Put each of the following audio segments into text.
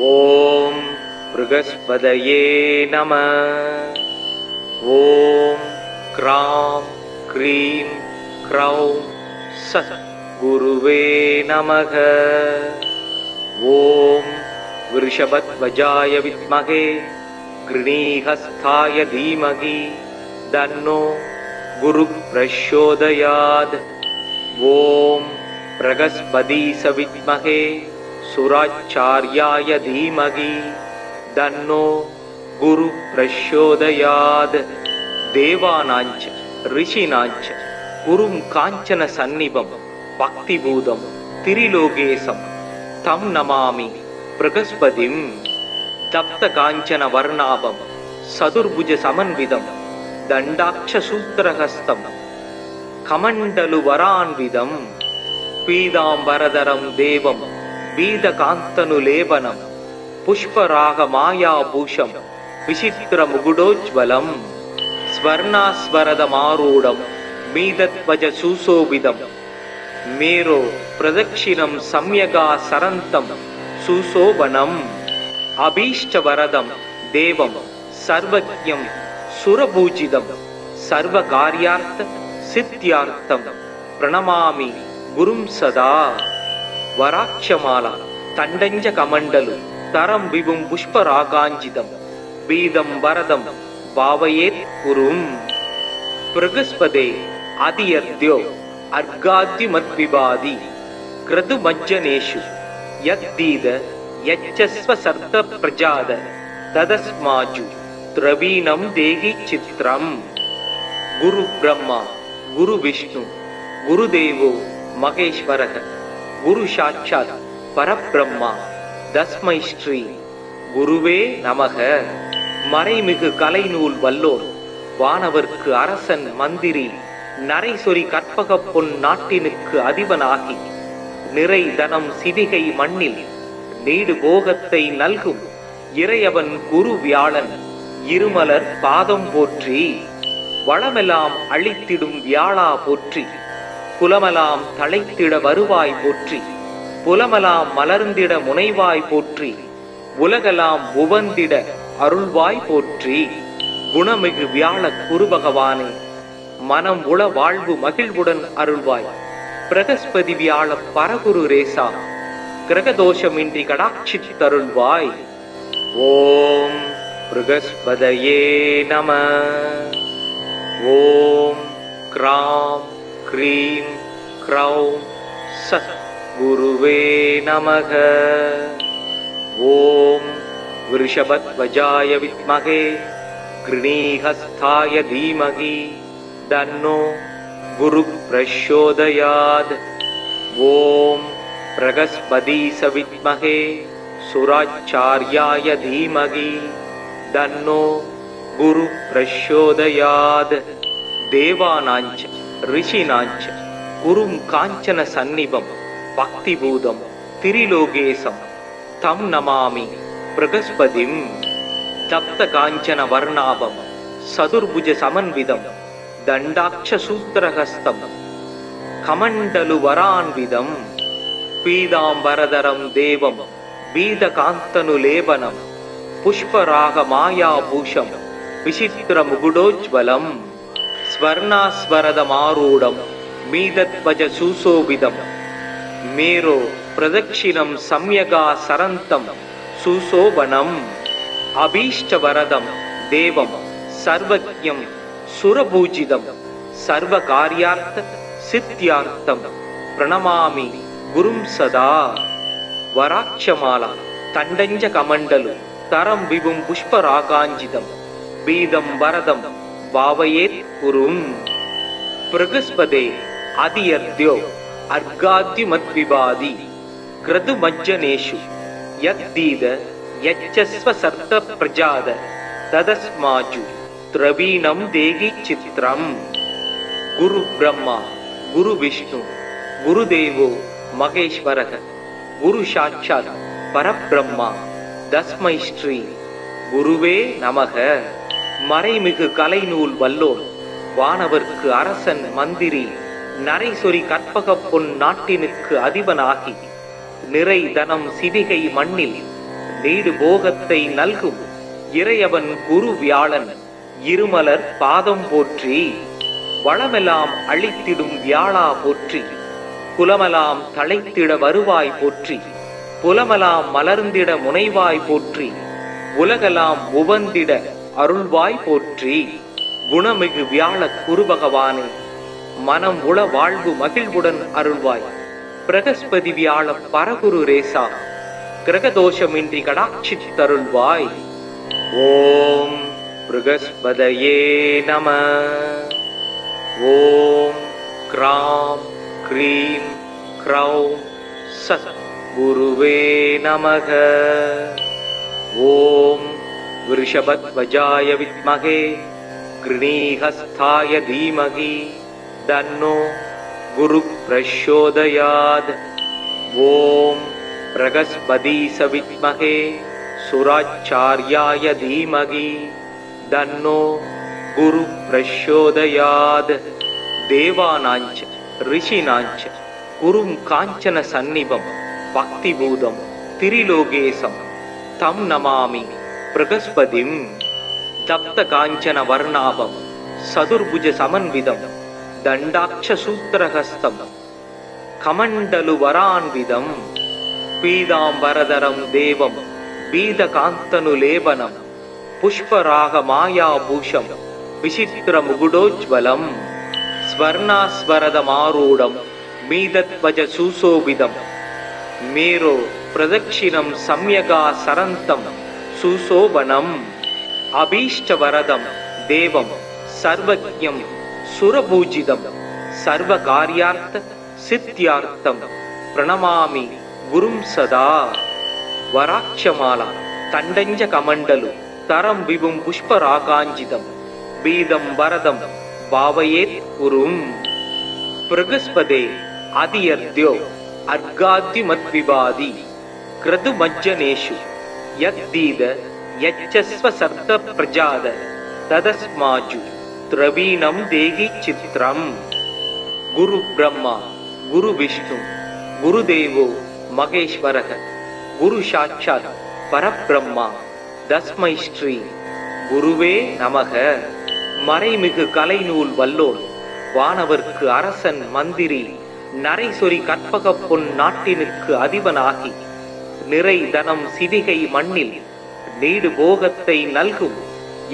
ஓம் ப்ருகஸ்பதயே நம. ஓம் gram cream க்ரௌம் சத் குருவே நமக. ஓம் விருஷபத்வஜாய வித்மகே கிருணீஹஸ்தாய தீமகி தன்னோ குரு பிரச்சோதயாத். ஓம் பிரகஸ்பதீஸ வித்மகே சுராச்சார்யாய தீமகி தன்னோ குரு பிரச்சோதயாத். தேவானாஞ்ச ரிஷினாஞ்ச குரும் காஞ்சன சந்நிபம் பக்திபூதம் திரிலோகேசம் தம் நமாமி பிரகஸ்பதிம். தப்த காஞ்சன வர்ணாபம் சதுர்புஜ சமன்விதம் தண்டாட்ச சூத்திரஹஸ்தம் கமண்டலு வரான்விதம் பீதாம்பரதரம் தேவம் பீதகாந்தனுலேபனம் புஷ்பராக மாயாபூஷம் விசித்திர முகுடோஜ்வலம் ஸ்வர்ணாஸ்வரதமாரூடம் மீதத்வஜ சுசோபிதம் மேரோ பிரதக்ஷிணம் சம்யகா சரந்தம் சுசோபனம் அபீஷ்டவரதம் தேவம் சர்வஜ்ஞம் சுரபூஜிதம் சர்வகார்யார்த்த சித்யார்த்தம் பிரணமாமி குரும் சதா. வராட்சமாலா தண்டஞ்ச கமண்டலு தரம் விபும் புஷ்பராகாஞ்சிதம் பீதம் வரதம் பாவயேத் குரும். பிரகஸ்பதே அதியர்த்யோ அர்காத்யுமத்விபாதி கிருதுமஜ்ஜனேஷு யத்தீத யச்சஸ்வ சர்த்த பிரஜாத ததஸ்மாஜு திரவீணம் தேகி சித்ரம். குரு பிரம்மா குரு விஷ்ணு குருதேவோ மகேஸ்வரக குரு சாட்சாத் பரபிரம்மா தஸ்மை ஸ்ரீ குருவே நமக. மறைமிகு கலைநூல் வல்லோர் வானவர்க்கு அரசன் மந்திரி நரைசொரி கற்பக பொன் நாட்டினுக்கு அதிபனாகி நிறை தனம் சிவிகை மண்ணில் நீடு போகத்தை நல்கும் இறையவன் குரு வியாழன் இருமலர் பாதம் போற்றி. வளமெல்லாம் அழித்திடும் வியாழா போற்றி. புலமெல்லாம் தழைத்திட வருவாய் போற்றி. புலமெல்லாம் மலர்ந்திட முனைவாய் போற்றி. உலகெல்லாம் உவந்திட அருள்வாய் போற்றி. குணமிகு வியாழ குரு பகவானே மனம் உள வாழ்வு மகிழ்வுடன் அருள்வாய். பிரகஸ்பதி வியாழ பரகுரு ரேசா கிரகதோஷமின்றி கடாட்சித்தருள்வாய். ஓம் ப்ருகஸ்பதயே நம. ஓம் க்ராம் க்ரீம் க்ரௌம் சத் குருவே நமக. ஓம் விருஷபத்வஜாய வித்மகே கிருணீஹஸ்தாய தீமகி தன்னோ குரு பிரச்சோதயாத். ஓம் பிரகஸ்பதீஸ வித்மகே சுராச்சார்யாய தீமகி தன்னோ குரு பிரச்சோதயாத். தேவானாஞ்ச ரிஷினாஞ்ச குரும் காஞ்சன சந்நிபம் பக்திபூதம் திரிலோகேசம் தம் நமாமி பிரகஸ்பதிம். தப்த காஞ்சன வர்ணாபம் சதுர்புஜ சமன்விதம் தண்டாட்ச சூத்திரஹஸ்தம் கமண்டலு வரான்விதம் பீதாம்பரதரம் தேவம் பீதகாந்தனுலேபனம் புஷ்பராக மாயாபூஷம் விசித்திர முகுடோஜ்வலம் ஸ்வர்ணாஸ்வரதமாரூடம் மீதத்வஜ சுசோபிதம் மேரோ பிரதக்ஷிணம் சம்யகா சரந்தம் சுசோபனம் அபீஷ்டவரதம் தேவம் சர்வஜ்ஞம் சுரபூஜிதம் சர்வகார்யார்த்த சித்யார்த்தம் பிரணமாமி குரும் சதா. வராட்சமாலா தண்டஞ்ச கமண்டலு தரம் விபும் புஷ்பராகாஞ்சிதம் பீதம் வரதம் பாவயேத் குரும். பிரகஸ்பதே அதியர்த்யோ அர்காத்யுமத்விபாதி கிருதுமஜ்ஜனேஷு யத்தீத யச்சஸ்வ சர்த்த பிரஜாத ததஸ்மாஜு திரவீணம் தேகி சித்ரம். குரு பிரம்மா குரு விஷ்ணு குருதேவோ மகேஸ்வரக குரு சாட்சாத் பரபிரம்மா தஸ்மை ஸ்ரீ குருவே நமக. மறைமிகு கலைநூல் வல்லோர் வானவர்க்கு அரசன் மந்திரி நரைசொரி கற்பக பொன் நாட்டினுக்கு அதிபனாகி நிறை தனம் சிவிகை மண்ணில் நீடு போகத்தை நல்கும் இறையவன் குரு வியாழன் இருமலர் பாதம் போற்றி. வளமெல்லாம் அழித்திடும் வியாழா போற்றி. குலமெல்லாம் தழைத்திட வருவாய் போற்றி. புலமெல்லாம் மலர்ந்திட முனைவாய் போற்றி. உலகெல்லாம் உவந்திட அருள்வாய் போற்றி. குணமிகு வியாழ குரு பகவானே, மனம் உள வாழ்வு மகிழ்வுடன் அருள்வாய். பிரகஸ்பதி வியாழ பரகுரு ரேசா, கிரகதோஷமின்றி கடாட்சித்தருள்வாய். ஓம் பிரகஸ்பதயே நம. ஓம் கிராம் க்ரீம் க்ரௌம் சத் குருவே நமக. ஓம் விருஷபத்வஜாய வித்மகே கிருணீஹஸ்தாய தீமகி தன்னோ குரு பிரச்சோதயாத். ஓம் பிரகஸ்பதீஸ வித்மகே சுராச்சார்யாய தீமகி தன்னோ குரு பிரச்சோதயாத். தேவானாஞ்ச ரிஷினாஞ்ச குரும் காஞ்சன சந்நிபம் பக்திபூதம் திரிலோகேசம் தம் நமாமி பிரகஸ்பதிம். தப்த காஞ்சன வர்ணாபம் சதுர்புஜ சமன்விதம் தண்டாட்ச சூத்திரஹஸ்தம் கமண்டலு வரான்விதம் பீதாம்பரதரம் தேவம் பீதகாந்தனு லேபனம் புஷ்பராக மாயாபூஷம் விசித்திர முகுடோஜ்வலம் ஸ்வர்ணாஸ்வரதமாரூடம் மீதத்வஜ சுசோபிதம் மேரோ பிரதக்ஷிணம் சம்யகா சரந்தம் சுசோபனம் அபீஷ்டவரதம் தேவம் சர்வஜ்ஞம் சுரபூஜிதம் சர்வகார்யார்த்த சித்தியார்த்தம் பிரணமாமி குரும் சதா. வராட்சமாலா தண்டஞ்ச கமண்டலு தரம் விபும் புஷ்பராகாஞ்சிதம் பீதம் வரதம் பாவயேத் குரும். பிரகஸ்பதே அதியர்த்யோ அர்காத்யுமத்விபாதி கிருது மஜ்ஜனேஷு யத்தீத யச்சஸ்வ சர்த்த பிரஜாத ததஸ்மாஜு திரவீணம் தேகி சித்ரம். குரு பிரம்மா குரு விஷ்ணு குருதேவோ மகேஸ்வரக குரு சாட்சாத் பரபிரம்மா தஸ்மை ஸ்ரீ குருவே நமக. மறைமிகு கலைநூல் வல்லோன் வானவர்க்கு அரசன் மந்திரி நரைசொரி கற்பக பொன் நாட்டினுக்கு அதிபனாகி நிறை தனம் சிவிகை மண்ணில் நீடு போகத்தை நல்கும்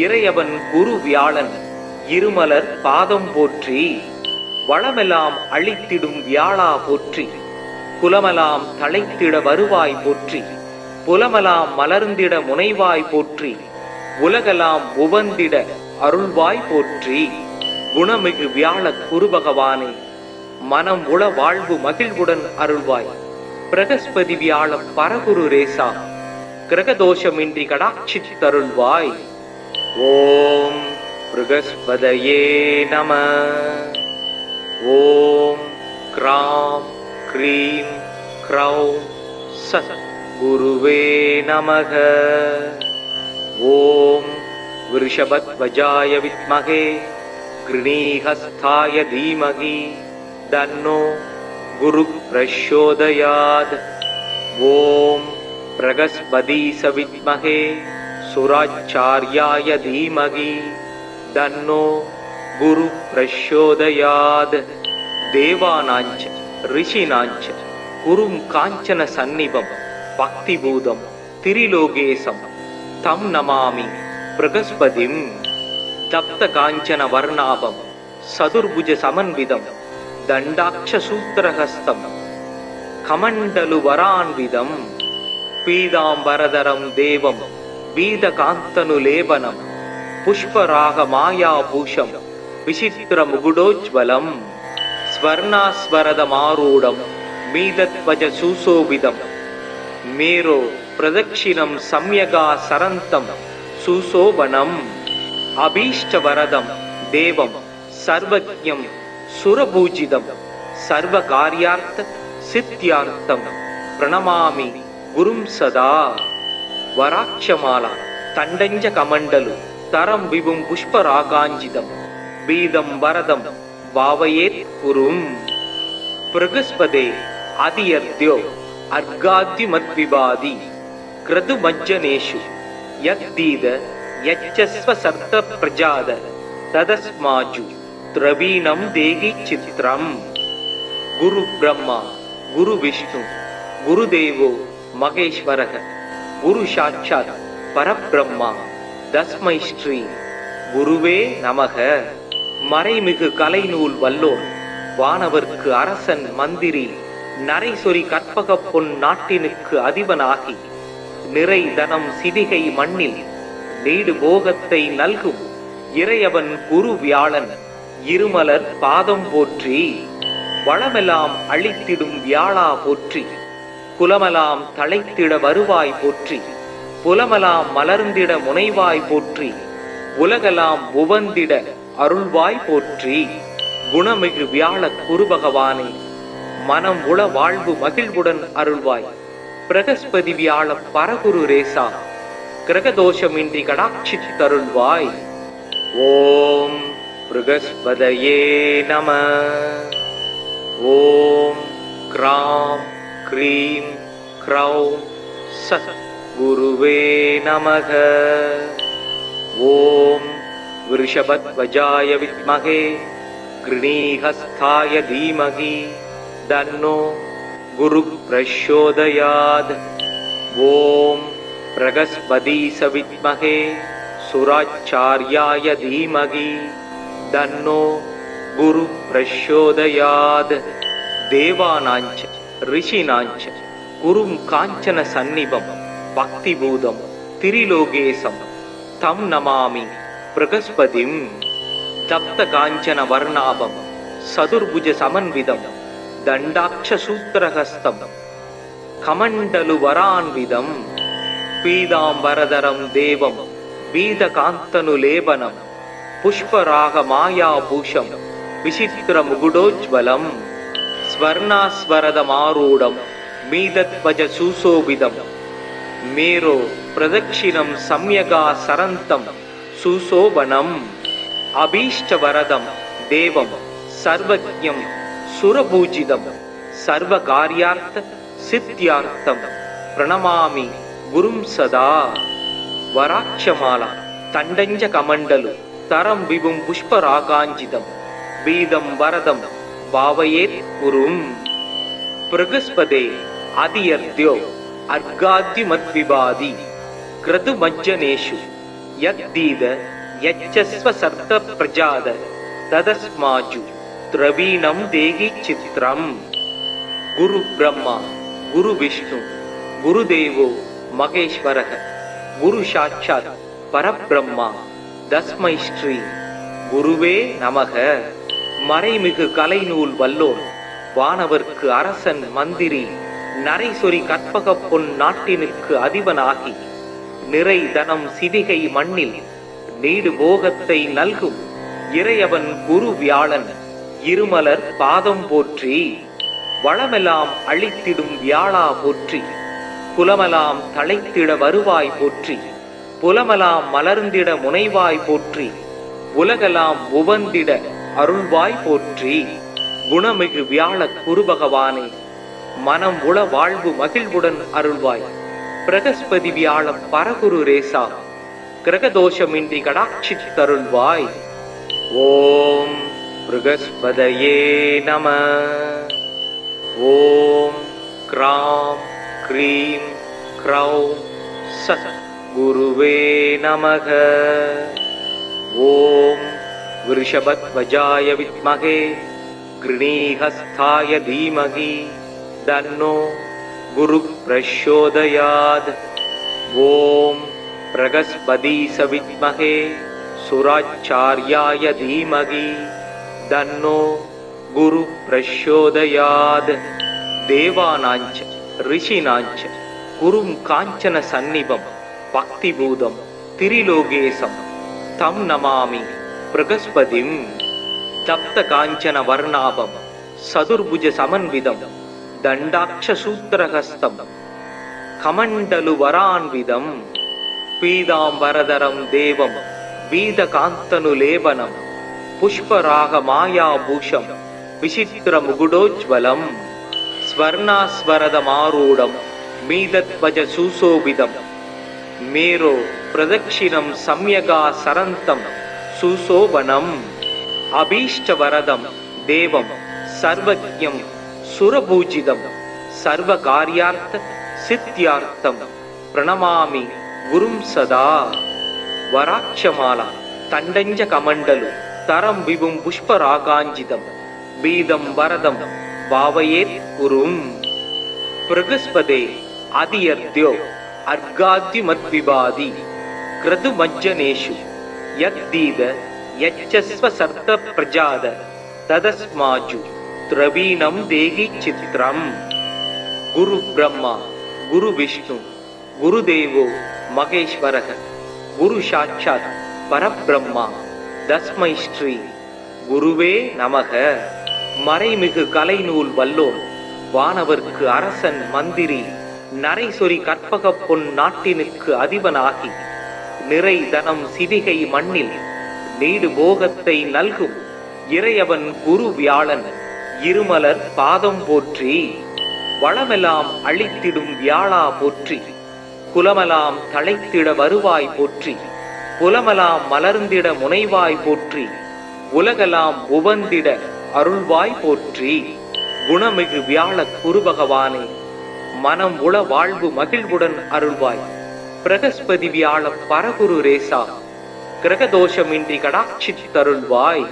இறையவன் குரு வியாழன் இருமலர் பாதம் போற்றி. வளமெல்லாம் அழித்திடும் வியாழா போற்றி. குலமெல்லாம் தழைத்திட வருவாய் போற்றி. புலமெல்லாம் மலர்ந்திட முனைவாய் போற்றி. உலகெல்லாம் உவந்திட அருள்வாய் போற்றி. குணமிகு வியாழ குரு பகவானே, மனம் உள வாழ்வு மகிழ்வுடன் அருள்வாய். பிரகஸ்பதி வியாழ பரகுரு ரேசா, கிரகதோஷமின்றி கடாட்சித்தருள்வாய். ஓம் பிரகஸ்பதயே நம. ஓம் கிராம் க்ரீம் க்ரௌம் சத் குருவே நமக. ஓம் விருஷபத்வஜாய வித்மகே கிருணீஹஸ்தாய தீமகி தன்னோ குரு பிரச்சோதயாத். ஓம் பிரகஸ்பதீஸ வித்மகே சுராச்சார்யாய தீமகி தன்னோ குரு பிரச்சோதயாத். தேவானாஞ்ச ரிஷினாஞ்ச குரும் காஞ்சன சந்நிபம் பக்திபூதம் திரிலோகேசம் தம் நமாமி பிரகஸ்பதிம். தப்த காஞ்சன வர்ணாபம் சதுர்புஜ சமன்விதம் தண்டாட்ச சூத்திரஹஸ்தம் கமண்டலு வரான்விதம் பீதாம்பரதரம் தேவம் பீதகாந்தனு லேபனம் புஷ்பராக மாயாபூஷம் விசித்திர முகுடோஜ்வலம் ஸ்வர்ணாஸ்வரதமாரூடம் மீதத்வஜ சுசோபிதம் மேரோ பிரதக்ஷிணம் சம்யகா சரந்தம் சுசோபனம் அபீஷ்டவரதம் தேவம் சர்வஜ்ஞம் சுரபூஜிதம் சர்வகார்யார்த்த சித்தியார்த்தம் பிரணமாமி குரும் சதா. வராட்சமாலா தண்டஞ்ச கமண்டலு தரம் விபும் புஷ்பராகாஞ்சிதம் பீதம் வரதம் பாவயேத் குரும். பிரகஸ்பதே அதியர்த்யோ அர்காத்யுமத்விபாதி क्रतुमज्जनेषु यद्दीद यच्चस्व सर्त प्रजाद तदस्माजु द्रवीणं देहि चित्रम्। गुरु ब्रह्मा गुरु विष्णु गुरुदेवो महेश्वरः गुरु साक्षात् परब्रह्मा तस्मै श्री குருவே நமக. மறைமிகு கலைநூல் வல்லோர் வானவர்க்கு அரசன் மந்திரி நரைசொரி கற்பக பொன் நாட்டினுக்கு அதிபனாகி நிறை தனம் சிவிகை மண்ணில் நீடு போகத்தை நல்கும் இறையவன் குரு வியாழன் இருமலர் பாதம் போற்றி. வளமெல்லாம் அழித்திடும் வியாழா போற்றி. குலமெல்லாம் தழைத்திட வருவாய் போற்றி. புலமெல்லாம் மலர்ந்திட முனைவாய் போற்றி. உலகெல்லாம் உவந்திட அருள்வாய் போற்றி. குணமிகு வியாழ குரு பகவானே மனம் உள வாழ்வு மகிழ்வுடன் அருள்வாய். பிரகஸ்பதி வியாழ பரகுரு ரேசா கிரகதோஷமின்றி கடாட்சித்தருள்வாய். ஓம் பிரகஸ்பதயே நம. ஓம் கிராம் க்ரீம் க்ரௌம் சத் குருவே நமக. ஓம் விருஷபத்வஜாய வித்மகே கிருணீஹஸ்தாய தீமகி தன்னோ குரு பிரச்சோதயாத். ஓம் பிரகஸ்பதீஸ வித்மகே சுராச்சார்யாய தீமகி தன்னோ குரு பிரச்சோதயாத். தேவானாஞ்ச ரிஷினாஞ்ச குரும் காஞ்சன சந்நிபம் பக்திபூதம் திரிலோகேசம் தம் நமாமி பிரகஸ்பதிம். தப்த காஞ்சன வர்ணாபம் சதுர்புஜ சமன்விதம் தண்டாட்ச சூத்திரஹஸ்தம் கமண்டலு வரான்விதம் பீதாம்பரதரம் தேவம் பீதகாந்தனு லேபனம் புஷ்பராக மாயாபூஷம் விசித்திர முகுடோஜ்வலம் ஸ்வர்ணாஸ்வரதமாரூடம் மீதத்வஜ சுசோபிதம் மேரோ பிரதக்ஷிணம் சம்யகா சரந்தம் சுசோபனம் அபீஷ்டவரதம் தேவம் சர்வஜ்ஞம் சுரபூஜிதம் சர்வகார்யார்த்த சித்தியார்த்தம் பிரணமாமி குரும் சதா. வராட்சமாலா தண்டஞ்ச கமண்டலு தரம் விபும் புஷ்பராகாஞ்சிதம் பீதம் வரதம் பாவயேத் குரும். பிரகஸ்பதே அதியர்த்யோ அர்காத்யுமத்விபாதி க்ரதுமஜ்ஜனேஷு யத்தீத யச்சஸ்வ சர்த்த பிரஜாத ததஸ்மாஜு திரவீணம் தேகி சித்ரம். குரு பிரம்மா குரு விஷ்ணு குருதேவோ மகேஸ்வரः குரு சாட்சாத் பரபிரம்மா தஸ்மை ஸ்ரீ குருவே நமக. மறைமிகு கலைநூல் வல்லோர் வானவர்க்கு அரசன் மந்திரி நரைசொரி கற்பக பொன் நாட்டினுக்கு அதிபனாகி நிறை தனம் சிவிகை மண்ணில் நீடு போகத்தை நல்கும் இறையவன் குரு வியாழன் இருமலர் பாதம் போற்றி. வளமெல்லாம் அழித்திடும் வியாழா போற்றி. குலமெல்லாம் தழைத்திட வருவாய் போற்றி. புலமெல்லாம் மலர்ந்திட முனைவாய் போற்றி. உலகெல்லாம் உவந்திட அருள்வாய் போற்றி. குணமிகு வியாழ குரு பகவானே மனம் உள வாழ்வு மகிழ்வுடன் அருள்வாய். பிரகஸ்பதி வியாழ பரகுரு ரேசா கிரகதோஷமின்றி கடாட்சித்தருள்வாய். ஓம் பிரகஸ்பதயே நம. ஓம் கிராம் க்ரீம் க்ரௌம் சத் குருவே நமக. ஓம் விருஷபத்வஜாய வித்மகே கிருணீஹஸ்தாய தீமகி தன்னோ குரு பிரச்சோதயாத். ஓம் பிரகஸ்பதீஸ வித்மகே சுராச்சார்யாய தீமகி தன்னோ குரு பிரச்சோதயாத். தேவானாஞ்ச ரிஷினாஞ்ச குரும் காஞ்சன சந்நிபம் பக்திபூதம் திரிலோகேசம் தம் நமாமி பிரகஸ்பதிம். தப்த காஞ்சன வர்ணாபம் சதுர்புஜ சமன்விதம் தண்டாட்ச சூத்திரஹஸ்தம் கமண்டலு வரான்விதம் பீதாம்பரதரம் தேவம் பீதகாந்தனு லேபனம் புஷ்பராக மாயாபூஷம் விசித்திர முகுடோஜ்வலம் ஸ்வர்ணாஸ்வரதமாரூடம் मीदध्वज सुशोभितम् मेरो प्रदक्षिणं सम्यगा सरन्तं सुशोभनम् अभीष्टवरदं देवं सर्वज्ञं सुरपूजितं सर्वकार्यार्थ सिद्ध्यार्थं प्रणमामि गुरुं सदा वराक्षमाला तण्डञ्ज कमण्डलु तरं विभुं पुष्परागाञ्जितं बीदं वरदं भावयेत् गुरुं बृहस्पते आदियर्द्यो अर्घाद्युमद्विवादी क्रतुमज्जनेषु यद्दीद यच्चस्व सर्त प्रजाद तदस्माजु द्रवीणं देहि चित्रम् गुरु ब्रह्मा गुरु विष्णु गुरुदेवो महेश्वरः गुरु साक्षात् परब्रह्मा तस्मै श्री गुरुवे நமக. மறைமிகு கலைநூல் வல்லோன் வானவர்க்கு அரசன் மந்திரி நரைசொரி கற்பக பொன் நாட்டினுக்கு அதிபனாகி நிறை தனம் சிவிகை மண்ணில் நீடு போகத்தை நல்கும் இறையவன் குரு வியாழன் இருமலர் பாதம் போற்றி வளமெல்லாம் அழித்திடும் வியாழா போற்றி குலமெல்லாம் தழைத்திட வருவாய் போற்றி புலமெல்லாம் மலர்ந்திட முனைவாய் போற்றி உலகெல்லாம் உவந்திட அருள்வாய் போற்றி குணமிகு வியாழ குரு பகவானே மனம் உள வாழ்வு மகிழ்வுடன் அருள்வாய். பிரகஸ்பதி வியாழ பரகுரு ரேசா கிரகதோஷமின்றி கடாட்சித்தருள்வாய்.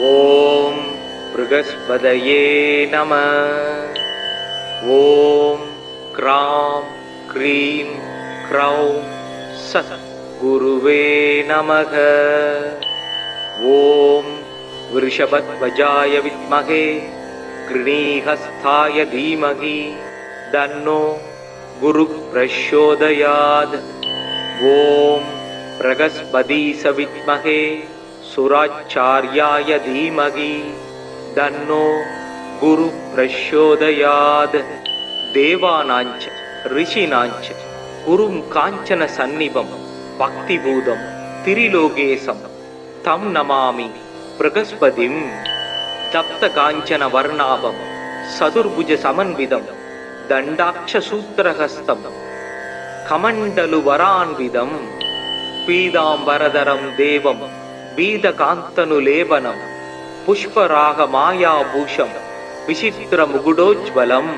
ஓம் பிரகஸ்பதயே நம. ஓம் கிராம் க்ரீம் க்ரௌம் சத் குருவே நமக. ஓம் விருஷபத்வஜாய வித்மகே கிருணீஹஸ்தாய தீமகி தன்னோ குரு பிரச்சோதயாத். ஓம் பிரகஸ்பதீஸ வித்மகே சுராச்சார்யாய தீமகி தன்னோ குரு பிரச்சோதயாத். தேவானாஞ்ச ரிஷினாஞ்ச குரும் காஞ்சன சந்நிபம் பக்திபூதம் திரிலோகேசம் தம் நமாமி பிரகஸ்பதிம். தப்த காஞ்சன வர்ணாபம் சதுர்புஜ சமன்விதம் தண்டாட்ச சூத்திரஹஸ்தம் கமண்டலு வரான்விதம் பீதாம்பரதரம் தேவம் பீதகாந்தனு லேபனம் புஷ்பராக மாயாபூஷம் விசித்திர முகுடோஜ்வலம்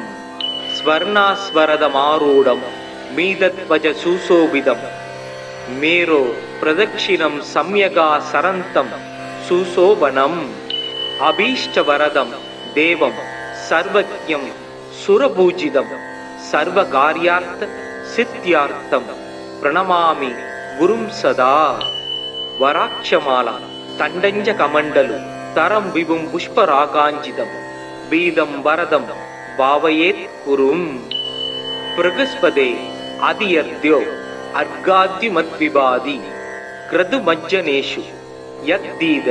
ஸ்வர்ணாஸ்வரதமாரூடம் மீதத்வஜ சுசோபிதம் மேரோ பிரதக்ஷிணம் சம்யகா சரந்தம் சுசோபனம் அபீஷ்டவரதம் தேவம் சர்வஜ்ஞம் சுரபூஜிதம் சர்வகார்யார்த்த சித்யார்த்தம் பிரணமாமி குரும் சதா. வராட்சமாலா தண்டஞ்ச கமண்டலு தரம் விபும் புஷ்பராகாஞ்சிதம் பீதம் வரதம் பாவயேத் குரும். பிரகஸ்பதே அதியர்த்யோ अर्घाद्युमद्विवादी क्रतुमज्जनेषु यद्दीद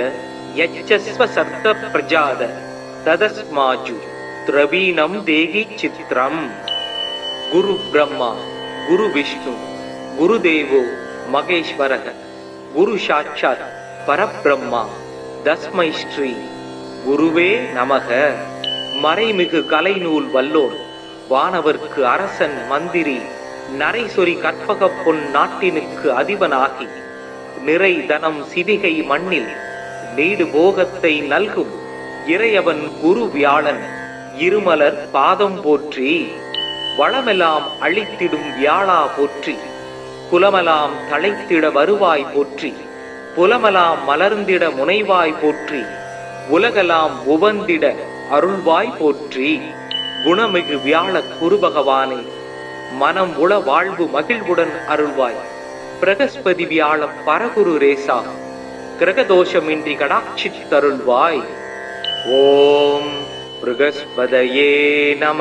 यच्चस्व सर्त प्रजाद तदस्माजु द्रवीणं देहि चित्रम्. गुरु ब्रह्मा गुरु विष्णु गुरुदेवो महेश्वरः गुरु साक्षात् परब्रह्मा तस्मै श्री गुरुवे நமக. மறைமிகு கலைநூல் வல்லோன் வானவர்க்கு அரசன் மந்திரி நரைசொரி கற்பக பொன் நாட்டினுக்கு அதிபனாகி நிறை தனம் சிவிகை மண்ணில் நீடு போகத்தை நல்கும் இறையவன் குரு வியாழன் இருமலர் பாதம் போற்றி வளமெல்லாம் அழித்திடும் வியாழா போற்றி குலமெல்லாம் தழைத்திட வருவாய் போற்றி புலமெல்லாம் மலர்ந்திட முனைவாய் போற்றி உலகெல்லாம் உவந்திட அருள்வாய் போற்றி. குணமிகு வியாழ குரு பகவானே மனம் உள வாழ்வு மகிழ்வுடன் அருள்வாய். பிரகஸ்பதி வியாழ பரகுரு ரேசா கிரகதோஷமின்றி கடாட்சித்தருள்வாய். ஓம் பிரகஸ்பதயே நம.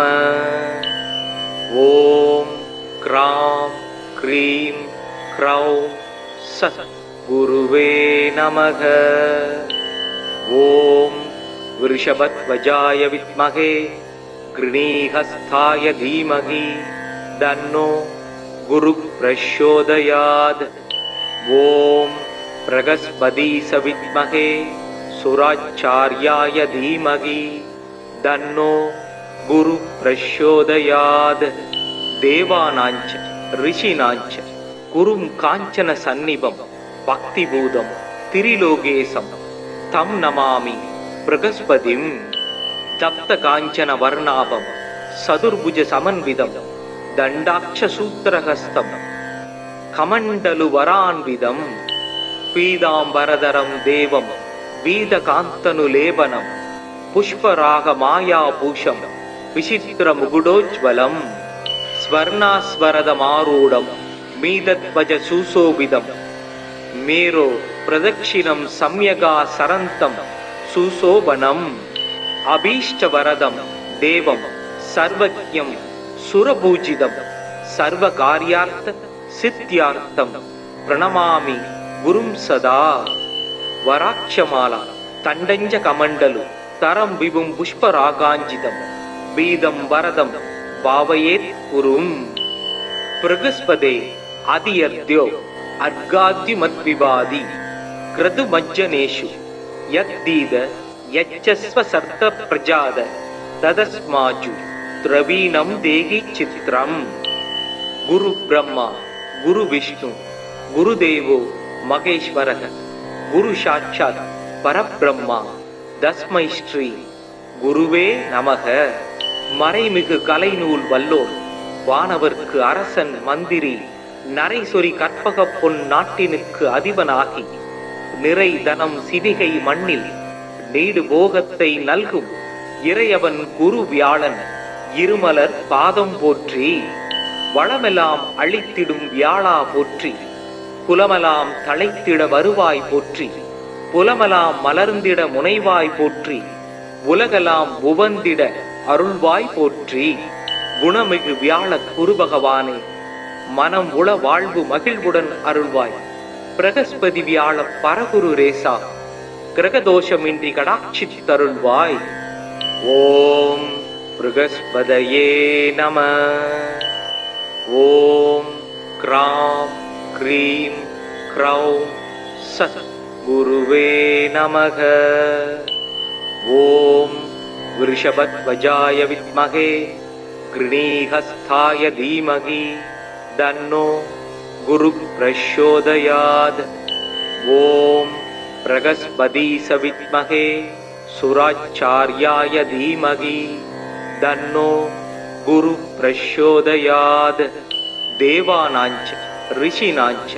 ஓம் கிராம் க்ரீம் க்ரௌம் சத் குருவே நமக. ஓம் விருஷபத்வஜாய வித்மகே கிருணீஹஸ்தாய தீமகி தன்னோ குரு பிரச்சோதயாத். ஓம் பிரகஸ்பதீஸ வித்மகே சுராச்சார்யாய தீமகி தன்னோ குரு பிரச்சோதயாத். தேவானாஞ்ச ரிஷினாஞ்ச குரும் காஞ்சன சந்நிபம் பக்திபூதம் திரிலோகேசம் தம் நமாமி பிரகஸ்பதிம் தப்த காஞ்சன வர்ணாபம் சதுர்புஜ சமன்விதம் தண்டாட்ச சூத்திரஹஸ்தம் கமண்டலு வரான்விதம் பீதாம்பரதரம் தேவம் வீதகாந்தனு லேபனம் புஷ்பராக மாயாபூஷம் விசித்திர முகுடோஜ்வலம் ஸ்வர்ணாஸ்வரதமாரூடம் மீதத்வஜ சுசோபிதம் மேரோ பிரதக்ஷிணம் சம்யகா சரந்தம் சுசோபனம் அபீஷ்டவரதம் தேவம் சர்வஜ்ஞம் சுரபூஜிதம் சர்வகார்யார்த்த சித்யார்த்தம் பிரணமாமி குரும் சதா வராட்சமாலா தண்டஞ்ச கமண்டலு தரம் விபும் புஷ்பராகாஞ்சிதம் பீதம் வரதம் பாவயேத் குரும் பிரகஸ்பதே அதியர்த்யோ அர்காத்யுமத்விவாதி கிருது மஜ்ஜனேஷு யத்தீத யச்சஸ்வ சர்த்த பிரஜாத ததஸ்மாஜு திரவீணம் தேகி சித்ரம் குரு பிரம்மா குரு விஷ்ணு குருதேவோ மகேஸ்வரக குரு சாட்சாத் பரபிரம்மா தஸ்மை ஸ்ரீ குருவே நமக. மறைமிகு கலைநூல் வல்லோர் வானவர்க்கு அரசன் மந்திரி நரைசொரி கற்பக பொன் நாட்டினுக்கு அதிபனாகி நிறை தனம் சிவிகை மண்ணில் நீடு போகத்தை நல்கும் இறையவன் குரு வியாழன் இருமலர் பாதம் போற்றி வளமெல்லாம் அழித்திடும் வியாழா போற்றி குலமெல்லாம் தழைத்திட வருவாய் போற்றி புலமெல்லாம் மலர்ந்திட முனைவாய் போற்றி உலகெல்லாம் உவந்திட அருள்வாய் போற்றி. குணமிகு வியாழ குரு பகவானே மனம் உள வாழ்வு மகிழ்வுடன் அருள்வாய். பிரகஸ்பதி வியாழ பரகுரு ரேசா கிரகதோஷமின்றி கடாட்சித்தருள்வாய். ஓம் பிரகஸ்பதயே நம. ஓம் கிராம் க்ரீம் க்ரௌம் சத் குருவே நமக. ஓம் விருஷபத்வஜாய வித்மகே கிருணீஹஸ்தாய தீமகி தன்னோ குரு பிரச்சோதயாத். ஓம் பிரகஸ்பதீஸ வித்மகே சுராச்சார்யாய தீமகி தன்னோ குரு பிரச்சோதயாத். தேவானாஞ்ச ரிஷினாஞ்ச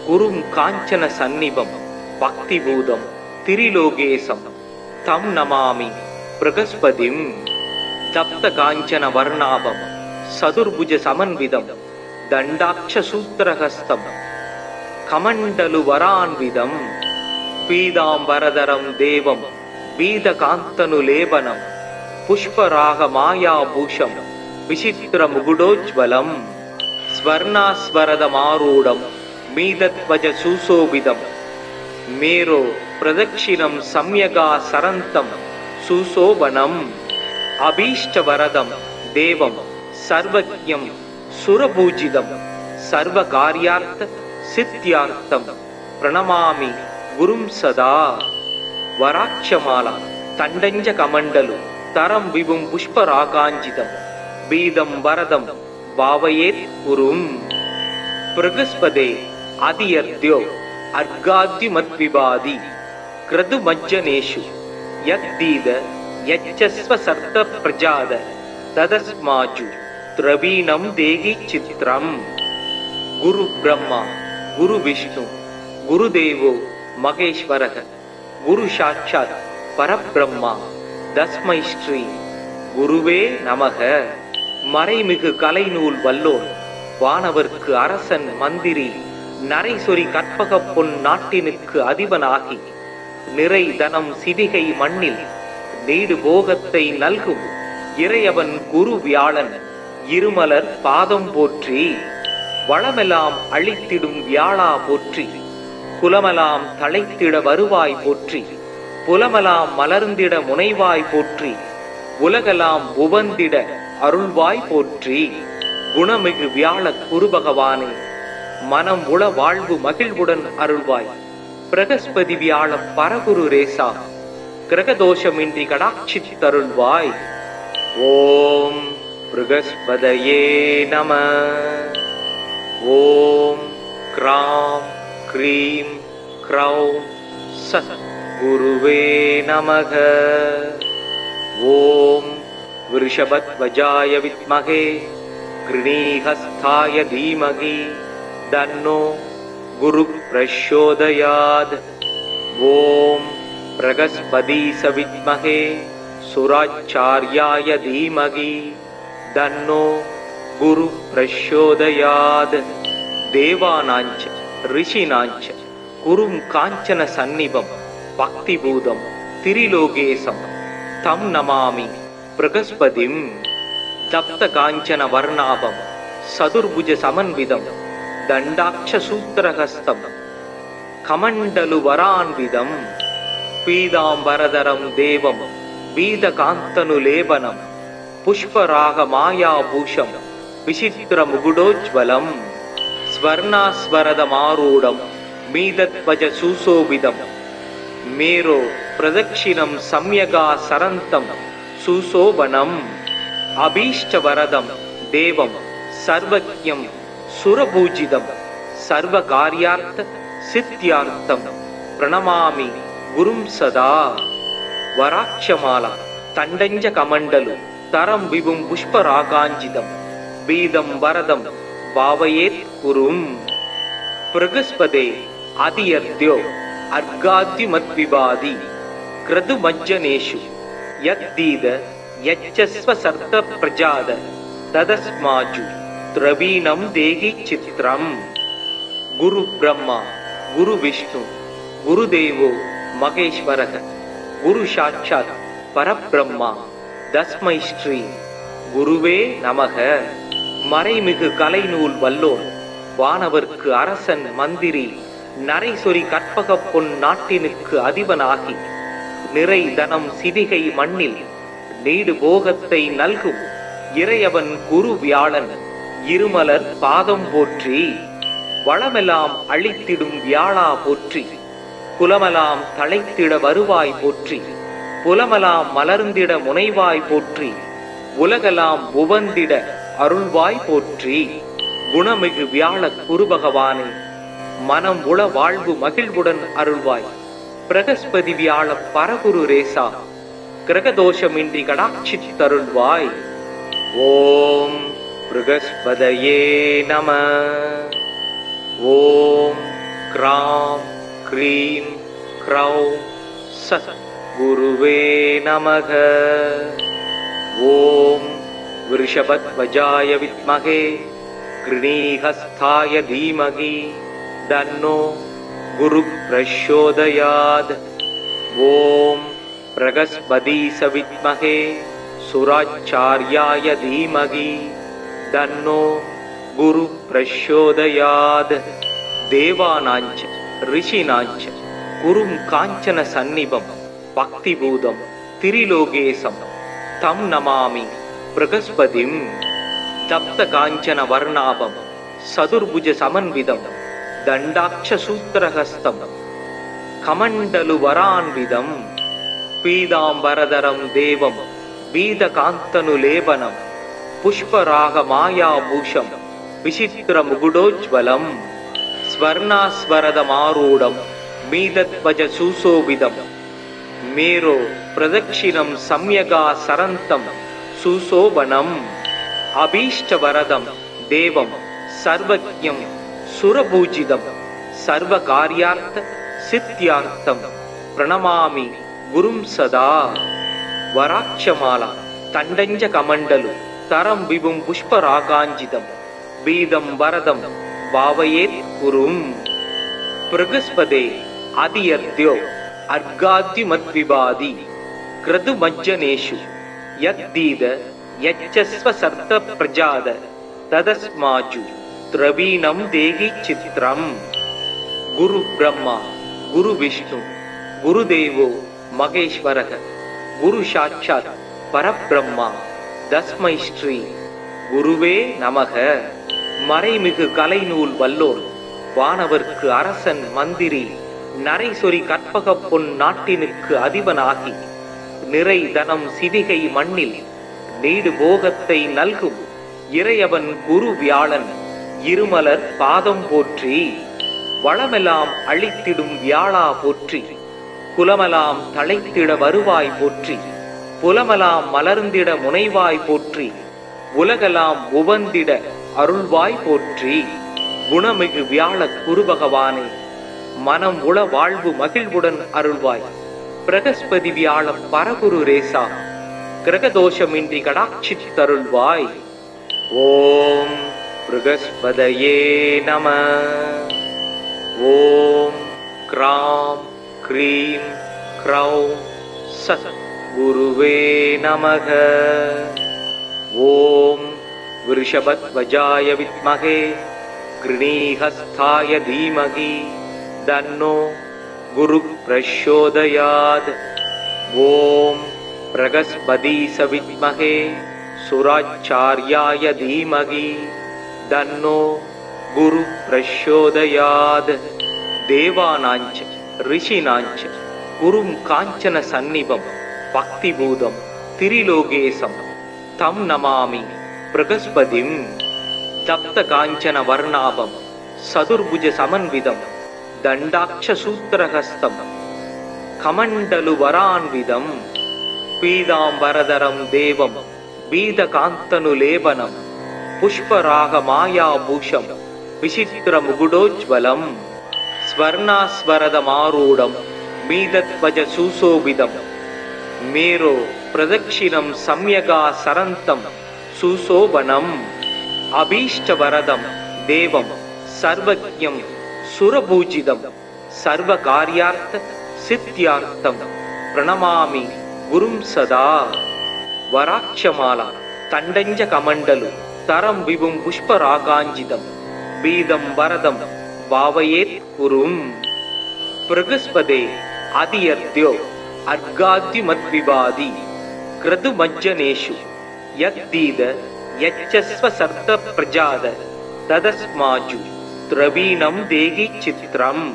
குரும் காஞ்சன சந்நிபம் பக்திபூதம் திரிலோகேசம் தம் நமாமி பிரகஸ்பதிம் தப்த காஞ்சன வர்ணாபம் சதுர்புஜ சமன்விதம் தண்டாட்ச சூத்திரஹஸ்தம் கமண்டலு வரான்விதம் பீதாம்பரதரம் தேவம் வீதகாந்தனு லேபனம் புஷ்பராக மாயாபூஷம் விசித்திர முகுடோஜ்வலம் ஸ்வர்ணாஸ்வரதமாரூடம் மீதத்வஜ சுசோபிதம் மேரோ பிரதக்ஷிணம் சம்யகா சரந்தம் சுசோபனம் அபீஷ்டவரதம் தேவம் சர்வஜ்ஞம் சுரபூஜிதம் சர்வகார்யார்த்த சித்யார்த்தம் பிரணமாமி குரும் சதா. வராட்சமாலா தண்டஞ்ச கமண்டலு தரம் விபும் புஷ்பராகாஞ்சிதம் பீதம் வரதம் பாவயேத் குரும். பிரகஸ்பதே அதியர்த்யோ அர்காத்யுமத்விவாதி கிருது மஜ்ஜனேஷு யத்தீத யச்சஸ்வ சர்த்த பிரஜாத ததஸ்மாஜு திரவீணம் தேகி சித்ரம். குரு பிரம்மா குரு விஷ்ணு குருதேவோ மகேஸ்வரக குரு சாட்சாத் பரபிரம்மா தஸ்மை ஸ்ரீ குருவே நமக. மறைமிகு கலைநூல் வல்லோர் வானவர்க்கு அரசன் மந்திரி நரைசொரி கற்பக பொன் நாட்டினுக்கு அதிபனாகி நிறை தனம் சிவிகை மண்ணில் நீடு போகத்தை நல்கும் இறையவன் குரு வியாழன் இருமலர் பாதம் போற்றி வளமெல்லாம் அழித்திடும் வியாழா போற்றி குலமெல்லாம் தழைத்திட வருவாய் போற்றி புலமெல்லாம் மலர்ந்திட முனைவாய் போற்றி உலகெல்லாம் உவந்திட அருள்வாய் போற்றி. குணமிகு வியாழ குரு பகவானே மனம் உள வாழ்வு மகிழ்வுடன் அருள்வாய். பிரகஸ்பதி வியாழ பரகுரு ரேசா கிரகதோஷமின்றி கடாட்சித்தருள்வாய். ஓம் ப்ருகஸ்பதயே நம. ஓம் க்ராம் க்ரீம் க்ரௌம் சத் குருவே நமக. ஓம் விருஷபத்வஜாய வித்மகே கிருணீஹஸ்தாய தீமகி தன்னோ குரு பிரச்சோதயாத். ஓம் பிரகஸ்பதீஸ வித்மகே சுராச்சார்யாய தீமகி தன்னோ குரு பிரச்சோதயாத். தேவானாஞ்ச ரிஷினாஞ்ச குரும் காஞ்சன சந்நிபம் பக்திபூதம் திரிலோகேசம் தம் நமாமி பிரகஸ்பதிம். தப்த காஞ்சன வர்ணாபம் சதுர்புஜ சமன்விதம் தண்டாட்ச சூத்திரஹஸ்தம் கமண்டலு வரான்விதம் பீதாம்பரதரம் தேவம் வீதகாந்தனு லேபனம் புஷ்பராக மாயாபூஷம் விசித்திர முகுடோஜ்வலம் ஸ்வர்ணாஸ்வரதமாரூடம் மீதத்வஜ சுசோபிதம் மேரோ பிரதக்ஷிணம் சம்யகா சரந்தம் சுசோபனம் அபீஷ்டவரதம் தேவம் சர்வஜ்ஞம் சுரபூஜிதம் சர்வகார்யார்த்த சித்யார்த்தம் பிரணமாமி குரும் சதா. வராட்சமாலா தண்டஞ்ச கமண்டலு தரம் விபும் புஷ்பராகாஞ்சிதம் பீதம் வரதம் பாவயேத் குரும். பிரகஸ்பதே அதியர்த்யோ அர்காத்யுமத்விபாதி கிருது மஜ்ஜனேஷு யத்தீத யச்சஸ்வ சர்த்த பிரஜாத ததஸ்மாஜு திரவீணம் தேகி சித்ரம். குரு பிரம்மா குரு விஷ்ணு குருதேவோ மகேஸ்வரக குரு சாட்சாத் பரபிரம்மா தஸ்மை ஸ்ரீ குருவே நமக. மறைமிகு கலைநூல் வல்லோன் வானவர்க்கு அரசன் மந்திரி நரைசொரி கற்பக பொன் நாட்டினுக்கு அதிபனாகி நிறை தனம் சிவிகை மண்ணில் நீடு போகத்தை நல்கும் இறையவன் குரு வியாழன் இருமலர் பாதம் போற்றி. வளமெல்லாம் அழித்திடும் வியாழா போற்றி. குலமெல்லாம் தழைத்திட வருவாய் போற்றி. புலமெல்லாம் மலர்ந்திட முனைவாய் போற்றி. உலகெல்லாம் உவந்திட அருள்வாய் போற்றி. குணமிகு வியாழ குருபகவானே மனம் உள வாழ்வு மகிழ்வுடன் அருள்வாய். பிரகஸ்பதி வியாழ பரகுரு ரேசா கிரகதோஷமின்றி கடாட்சித்தருள்வாய். ஓம் ப்ருகஸ்பதயே நம. ஓம் க்ராம் க்ரீம் க்ரௌம் சத் குருவே நமக. ஓம் விருஷபத்வஜாய வித்மகே கிருணீஹஸ்தாய தீமகி தன்னோ குரு பிரச்சோதயாத். ஓம் பிரகஸ்பதீஸ வித்மகே சுராச்சார்யாய தீமகி தன்னோ குரு பிரச்சோதயாத். தேவானாஞ்ச ரிஷினாஞ்ச குரும் காஞ்சன சந்நிபம் பக்திபூதம் திரிலோகேசம் தம் நமாமி பிரகஸ்பதிம். தப்த காஞ்சன வர்ணாபம் சதுர்புஜ சமன்விதம் தண்டாட்ச சூத்திரஹஸ்தம் கமண்டலு வரான்விதம் பீதாம்பரதரம் தேவம் வீதகாந்தனு லேபனம் புஷ்பராக மாயாபூஷம் விசித்திர முகுடோஜ்வலம் ஸ்வர்ணாஸ்வரதமாரூடம் மீதத்வஜ சுசோபிதம் மேரோ பிரதக்ஷிணம் சம்யகா சரந்தம் சுசோபனம் அபீஷ்டவரதம் தேவம் சர்வஜ்ஞம் சுரபூஜிதம் சர்வகார்யார்த்த சித்யார்த்தம் பிரணமாமி குரும் சதா. வராட்சமாலா தண்டஞ்ச கமண்டலு தரம் விபும் புஷ்பராகாஞ்சிதம் பீதம் வரதம் பாவயேத் குரும். பிரகஸ்பதே அதியர்த்யோ அர்காத்யுமத்விபாதி கிருது மஜ்ஜனேஷு யத்தீத யச்சஸ்வ சர்த்த பிரஜாத ததஸ்மாஜு திரவீணம் தேகி சித்ரம். குரு பிரம்மா குரு விஷ்ணு குருதேவோ மகேஸ்வரக குரு சாட்சாத் பரபிரம்மா தஸ்மை ஸ்ரீ குருவே நமக. மறைமிகு கலைநூல் வல்லோன் வானவர்க்கு அரசன் மந்திரி நரைசொரி கற்பக பொன் நாட்டினுக்கு அதிபனாகி நிறை தனம் சிவிகை மண்ணில் நீடு போகத்தை நல்கும் இறையவன் குரு வியாழன் இருமலர் பாதம் போற்றி. வளமெல்லாம் அழித்திடும் வியாழா போற்றி. குலமெல்லாம் தழைத்திட வருவாய் போற்றி. புலமெல்லாம் மலர்ந்திட முனைவாய் போற்றி. உலகெல்லாம் உவந்திட அருள்வாய் போற்றி. குணமிகு வியாழ குரு பகவானே, மனம் உள வாழ்வு மகிழ்வுடன் அருள்வாய். பிரகஸ்பதி வியாழ பரகுரு ரேசா, கிரகதோஷமின்றி கடாட்சித்தருள்வாய். ஓம் பிரகஸ்பதயே நம. ஓம் கிராம் க்ரீம் க்ரௌம் சத் குருவே நமக. ஓம் விருஷபத்வஜாய வித்மகே கிருணீஹஸ்தாய தீமகி தன்னோ குரு பிரச்சோதயாத். ஓம் பிரகஸ்பதீஸ வித்மகே சுராச்சார்யாய தீமகி தன்னோ குரு பிரச்சோதயாத். தேவானாஞ்ச ரிஷினாஞ்ச குரும் காஞ்சன சந்நிபம் பக்திபூதம் திரிலோகேசம் தம் நமாமி பிரகஸ்பதிம். தப்த காஞ்சன வர்ணாபம் சதுர்புஜ சமன்விதம் தண்டாட்ச சூத்திரஹஸ்தம் கமண்டலு வரான்விதம் பீதாம்பரதரம் தேவம் பீதகாந்தனு லேபனம் புஷ்பராக மாயாபூஷம் விசித்திர முகுடோஜ்வலம் ஸ்வர்ணாஸ்வரதமாரூடம் மீதத்வஜ சுசோபிதம் மேரோ பிரதக்ஷிணம் சம்யகா சரந்தம் சுசோபனம் அபீஷ்டவரதம் தேவம் சர்வஜ்ஞம் சுரபூஜிதம் சர்வகார்யார்த்த சித்தியார்த்தம் பிரணமாமி குரும் சதா. வராட்சமாலா தண்டஞ்ச கமண்டலு தரம் விபும் புஷ்பராகாஞ்சிதம் பீதம் வரதம் பாவயேத் குரும். பிரகஸ்பதே அதியர்த்யோ அர்காத்யுமத்விவாதி கிருது மஜ்ஜனேஷு யக்தீத யச்சஸ்வ சர்த்த பிரஜாத ததஸ்மாஜு திரவீணம் தேகி சித்ரம்.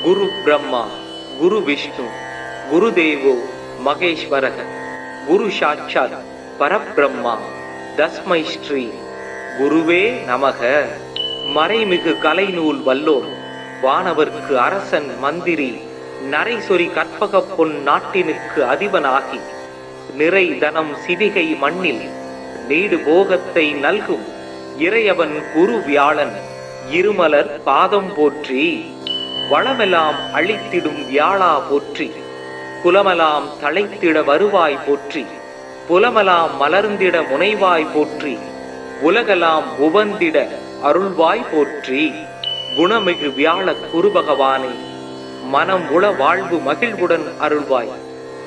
குரு பிரம்மா குரு விஷ்ணு குருதேவோ மகேஸ்வரக குரு சாட்சாத் பரபிரம்மா தஸ்மை ஸ்ரீ குருவே நமக. மறைமிகு கலைநூல் வல்லோன் வானவர்க்கு அரசன் மந்திரி நரைசொரி கற்பக பொன் நாட்டினுக்கு அதிபனாகி நிறை தனம் சிவிகை மண்ணில் நீடு போகத்தை நல்கும் இறையவன் குரு வியாழன் இருமலர் பாதம் போற்றி. வளமெல்லாம் அழித்திடும் வியாழா போற்றி. குலமெல்லாம் தழைத்திட வருவாய் போற்றி. புலமெல்லாம் மலர்ந்திட முனைவாய் போற்றி. உலகெல்லாம் உவந்திட அருள்வாய் போற்றி. குணமிகு வியாழ குரு பகவானே, மனம் உள வாழ்வு மகிழ்வுடன் அருள்வாய்.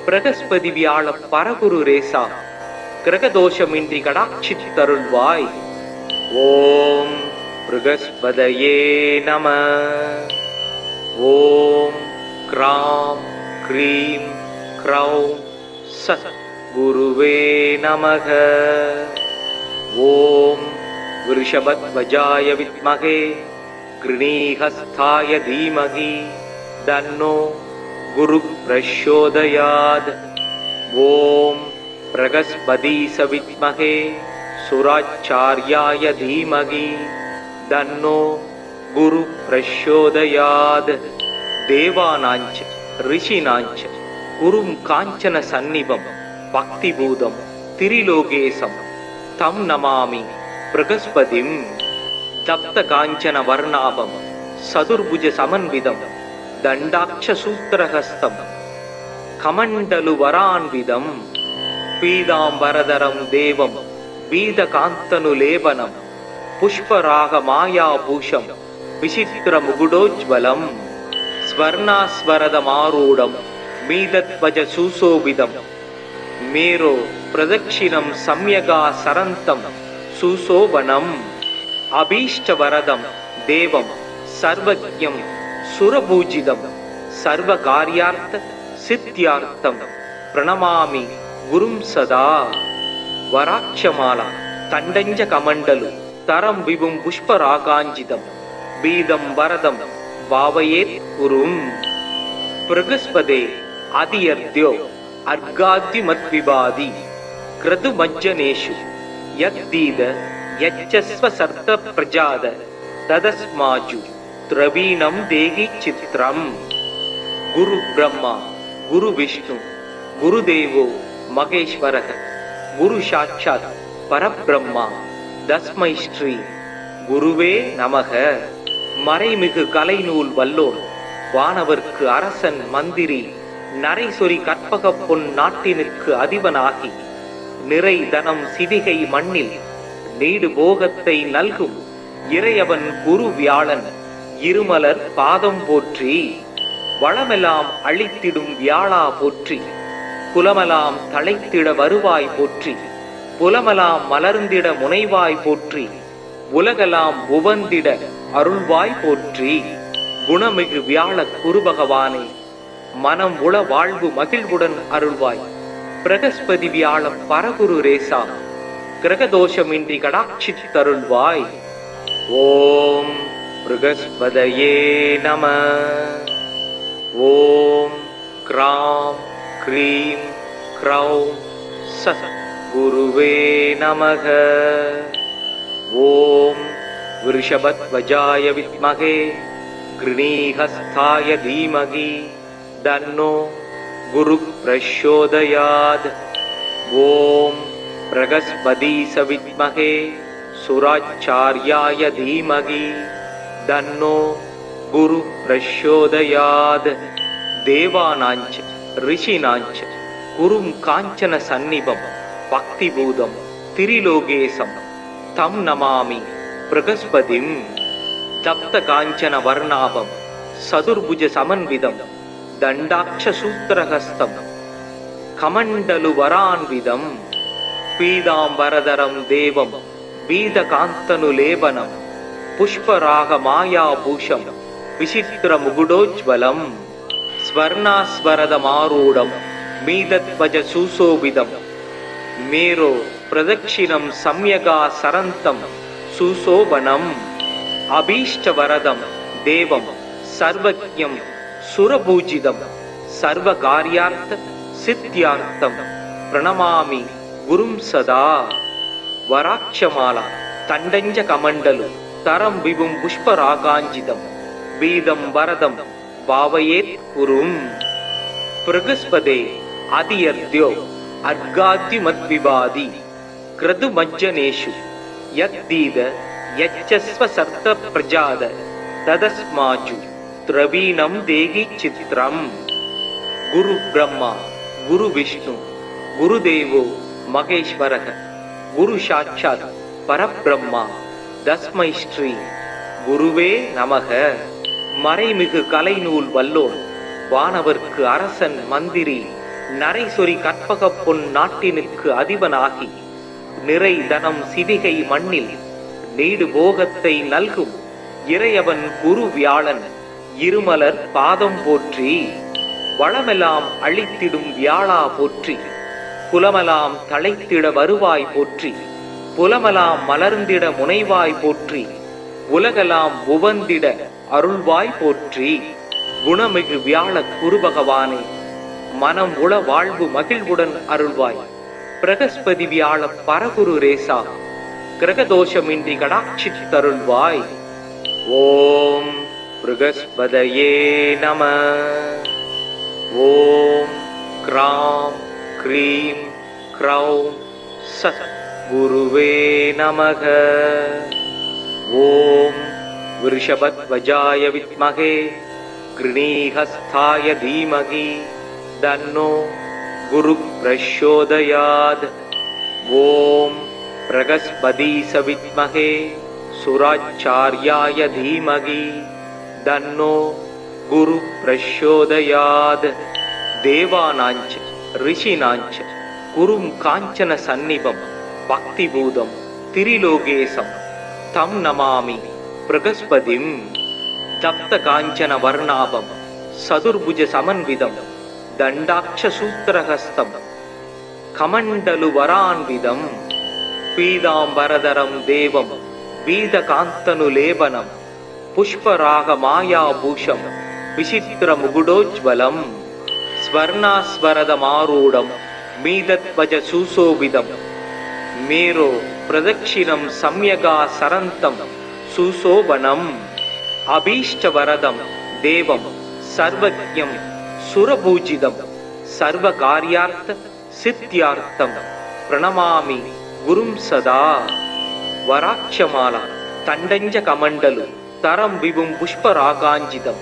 பிரகஸ்பதி வியாழ பரகுரு ரேசா, கிரகதோஷமின்றி கடாட்சித்தருள்வாய். ஓம் பிரகஸ்பதயே நம. ஓம் கிராம் க்ரீம் க்ரௌம் சத் குருவே நமக. ஓம் விருஷபத்வஜாய வித்மகே கிருணீஹஸ்தாய தீமகி தன்னோ குரு பிரச்சோதயாத். ஓம் பிரகஸ்பதீஸ வித்மகே சுராச்சார்யாய தீமகி தன்னோ குரு பிரச்சோதயாத். தேவானாஞ்ச ரிஷினாஞ்ச குரும் காஞ்சன சந்நிபம் பக்திபூதம் திரிலோகேசம் தம் நமாமி பிரகஸ்பதிம். தப்த காஞ்சன வர்ணாபம் சதுர்புஜ சமன்விதம் தண்டாட்ச சூத்திரஹஸ்தம் கமண்டலு வரான்விதம் பீதாம்பரதரம் தேவம் பீதகாந்தனு லேபனம் புஷ்பராக மாயாபூஷம் விசித்திர முகுடோஜ்வலம் ஸ்வர்ணாஸ்வரதமாரூடம் மீதத்வஜ சுசோபிதம் மேரோ பிரதக்ஷிணம் சம்யகா சரந்தம் சுசோபனம் அபீஷ்டவரதம் தேவம் சர்வஜ்ஞம் சுரபூஜிதம் சர்வகார்யார்த்த சித்தியார்த்தம் பிரணமாமி குரும் சதா. வராட்சமாலா தண்டஞ்ச கமண்டலு தரம் விபும் புஷ்பராகாஞ்சிதம் பீதம் வரதம் பாவயேத் குரும். பிரகஸ்பதே அதியர்த்யோ அர்காத்யுமத்விவாதி क्रतुमज्जनेषु यद्दीद यच्चस्व सर्त प्रजाद तदस्माजु द्रवीणं देहि चित्रम्। गुरु ब्रह्मा गुरु विष्णु गुरुदेवो महेश्वरः गुरु साक्षात् परब्रह्मा तस्मै श्री குருவே நமக. மறைமிகு கலைநூல் வல்லோன் வானவர்க்கு அரசன் மந்திரி நரைசொரி கற்பக பொன் நாட்டினுக்கு அதிபனாகி நிறை தனம் சிவிகை மண்ணில் நீடு போகத்தை நல்கும் இறையவன் குரு வியாழன் இருமலர் பாதம் போற்றி. வளமெல்லாம் அழித்திடும் வியாழா போற்றி. குலமெல்லாம் தழைத்திட வருவாய் போற்றி. புலமெல்லாம் மலர்ந்திட முனைவாய் போற்றி. உலகெல்லாம் உவந்திட அருள்வாய் போற்றி. குணமிகு வியாழ குரு பகவானே மனம் உள வாழ்வு மகிழ்வுடன் அருள்வாய். பிரகஸ்பதி வியாழ பரகுரு ரேசா கிரகதோஷமின்றி கடாட்சித்தருள்வாய். ஓம் ப்ருகஸ்பதயே நம. ஓம் க்ராம் க்ரீம் க்ரௌம் சத் குருவே நமக. ஓம் விருஷபத்வஜாய வித்மகே கிருணீஹஸ்தாய தீமகி தன்னோ குரு பிரச்சோதயாத். ஓம் பிரகஸ்பதீஸ வித்மகே சுராச்சார்யாய தீமகி தன்னோ குரு பிரச்சோதயாத். தேவானாஞ்ச ரிஷினாஞ்ச குரும் காஞ்சன சந்நிபம் பக்திபூதம் திரிலோகேசம் தம் நமாமி பிரகஸ்பதிம். தப்த காஞ்சன வர்ணாபம் சதுர்புஜ சமன்விதம் தண்டாட்ச சூத்திரஹஸ்தம் கமண்டலு வரான்விதம் பீதாம்பரதரம் தேவம் வீதகாந்தனு லேபனம் புஷ்பராக மாயாபூஷம் விசித்திர முகுடோஜ்வலம் ஸ்வர்ணாஸ்வரதமாரூடம் மீதத்வஜ சுசோபிதம் மேரோ பிரதக்ஷிணம் சம்யகா சரந்தம் சுசோபனம் அபீஷ்டவரதம் தேவம் சர்வஜ்ஞம் சுரபூஜிதம் சர்வகார்யார்த்த சித்தியார்த்தம் பிரணமாமி குரும் சதா. வராட்சமாலா தண்டஞ்ச கமண்டலு தரம் விபும் புஷ்பராகாஞ்சிதம் வீதம் வரதம் பாவயேத் குரும். பிரகஸ்பதே அதியர்த்யோ அர்காத்யுமத்விபாதி க்ரதுமஜ்ஜனேஷு யத்தீத யச்சஸ்வ சர்த்த பிரஜாத ததஸ்மாஜு திரவீணம் தேகி சித்ரம். குரு பிரம்மா குரு விஷ்ணு குருதேவோ மகேஸ்வரக குரு சாட்சாத் பரபிரம்மா தஸ்மை ஸ்ரீ குருவே நமக. மறைமிகு கலைநூல் வல்லோன் வானவர்க்கு அரசன் மந்திரி நரைசொரி கற்பக பொன் நாட்டினுக்கு அதிபனாகி நிறை தனம் சிவிகை மண்ணில் நீடு போகத்தை நல்கும் இறையவன் குரு வியாழன் இருமலர் பாதம் போற்றி. வளமெல்லாம் அழித்திடும் வியாழா போற்றி. குலமெல்லாம் தழைத்திட வருவாய் போற்றி. புலமெல்லாம் மலர்ந்திட முனைவாய் போற்றி. உலகெல்லாம் உவந்திட அருள்வாய் போற்றி. குணமிகு வியாழ குரு பகவானே மனம் உள வாழ்வு மகிழ்வுடன் அருள்வாய். பிரகஸ்பதி வியாழ பரகுரு ரேசா கிரகதோஷமின்றி கடாட்சித்தருள்வாய். ஓம் ப்ருகஸ்பதயே நம. ஓம் க்ராம் க்ரீம் க்ரௌம் சத் குருவே நமக. ஓம் விருஷபத்வஜாய வித்மகே கிருணீஹஸ்தாய தீமகி தன்னோ குரு பிரச்சோதயாத். ஓம் பிரகஸ்பதீஸ வித்மகே சுராச்சார்யாய தீமகி தன்னோ குரு பிரச்சோதயாத். தேவானாஞ்ச ரிஷினாஞ்ச குரும் காஞ்சன சந்நிபம் பக்திபூதம் திரிலோகேசம் தம் நமாமி பிரகஸ்பதிம். தப்த காஞ்சன வர்ணாபம் சதுர்புஜ சமன்விதம் தண்டாட்ச சூத்திரஹஸ்தம் கமண்டலு வரான்விதம் பீதாம்பரதரம் தேவம் வீதகாந்தனு லேபனம் புஷ்பராக மாயாபூஷம் விசித்திர முகுடோஜ்வலம் ஸ்வர்ணாஸ்வரதமாரூடம் मीदध्वज सुशोभितम् मेरो प्रदक्षिणं सम्यगा सरन्तं सुशोभनम् अभीष्टवरदं देवं सर्वज्ञं सुरपूजितं सर्वकार्यार्थ सिद्ध्यार्थं प्रणमामि गुरुं सदा वराक्षमाला तण्डञ्ज कमण्डलु तरं विभुं पुष्परागाञ्जितं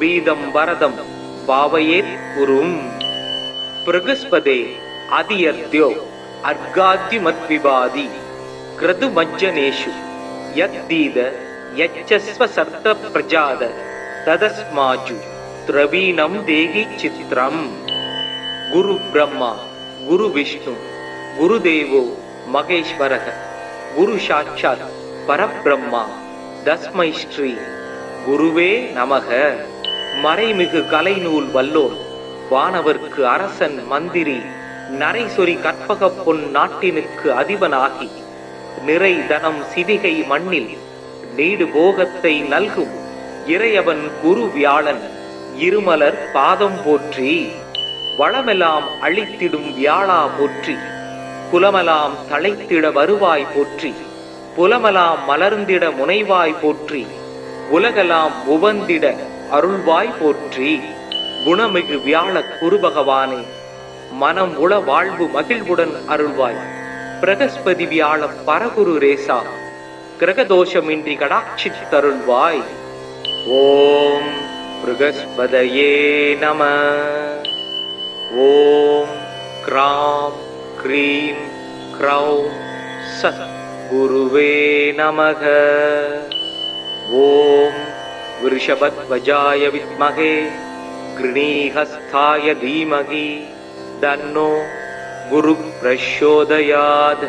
बीदं वरदं भावयेत् गुरुम् बृहस्पते आदियर्द्यो अर्घाद्युमद्विवादि क्रतुमज्जनेषु यद्दीद यच्चस्व सर्त प्रजाद तदस्माजु द्रवीणं देहि चित्रम् गुरु ब्रह्मा गुरु विष्णु गुरुदेवो महेश्वरः गुरु साक्षात् परब्रह्मा तस्मै श्री गुरुवे நமக. மறைமிகு கலைநூல் வல்லோர் வானவர்க்கு அரசன் மந்திரி நரைசொரி கற்பக பொன் நாட்டினுக்கு அதிபனாகி நிறை தனம் சிவிகை மண்ணில் நீடு போகத்தை நல்கும் இறையவன் குரு வியாழன் இருமலர் பாதம் போற்றி வளமெல்லாம் அழித்திடும் வியாழா போற்றி குலமெல்லாம் தழைத்திட வருவாய் போற்றி புலமெல்லாம் மலர்ந்திட முனைவாய் போற்றி உலகெல்லாம் உவந்திட அருள்வாய் போற்றி குணமிகு வியாழ குரு பகவானே மனம் உள வாழ்வு மகிழ்வுடன் அருள்வாய். பிரகஸ்பதி வியாழ பரகுரு ரேசா கிரகதோஷமின்றி கடாட்சித்தருள்வாய். ஓம் ப்ருகஸ்பதயே நம. ஓம் க்ராம் க்ரீம் க்ரௌம் சத் குருவே நமக. ஓம் விருஷபத்வஜாய வித்மகே கிருணீஹஸ்தாய தீமகி தன்னோ குரு பிரச்சோதயாத்.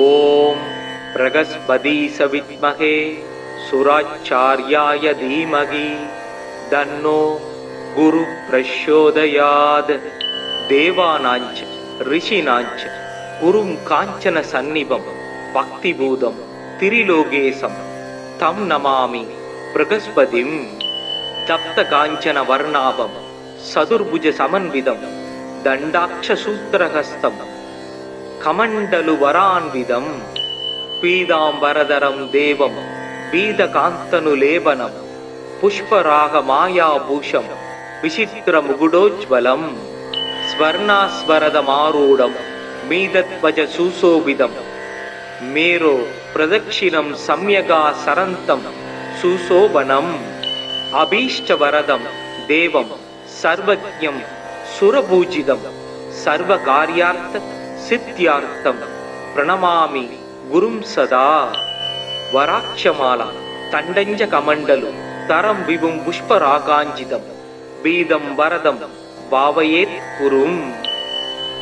ஓம் பிரகஸ்பதீஸ வித்மகே சுராச்சார்யாய தீமகி தன்னோ குரு பிரச்சோதயாத். தேவானாஞ்ச ரிஷினாஞ்ச குரும் காஞ்சன சந்நிபம் பக்திபூதம் திரிலோகேசம் தம் நமாமி பிரகஸ்பதிம். தப்த காஞ்சன வர்ணாபம் சதுர்புஜ சமன்விதம் தண்டாட்ச சூத்திரஹஸ்தம் கமண்டலு வரான்விதம் பீதாம்பரதரம் தேவம் பீதகாந்தனு லேபனம் புஷ்பராக மாயாபூஷம் விசித்திர முகுடோஜ்வலம் ஸ்வர்ணாஸ்வரதமாரூடம் மீதத்வஜ சுசோபிதம் மேரோ பிரதக்ஷிணம் சம்யகா சரந்தம் சுசோபனம் அபீஷ்டவரதம் தேவம் சர்வஜ்ஞம் சுரபூஜிதம் சர்வகார்யார்த்த சித்யார்த்தம் பிரணமாமி குரும் சதா. வராட்சமாலா தண்டஞ்ச கமண்டலு தரம் விபும் புஷ்பராகாஞ்சிதம் பீதம் வரதம் பாவயேத் குரும்.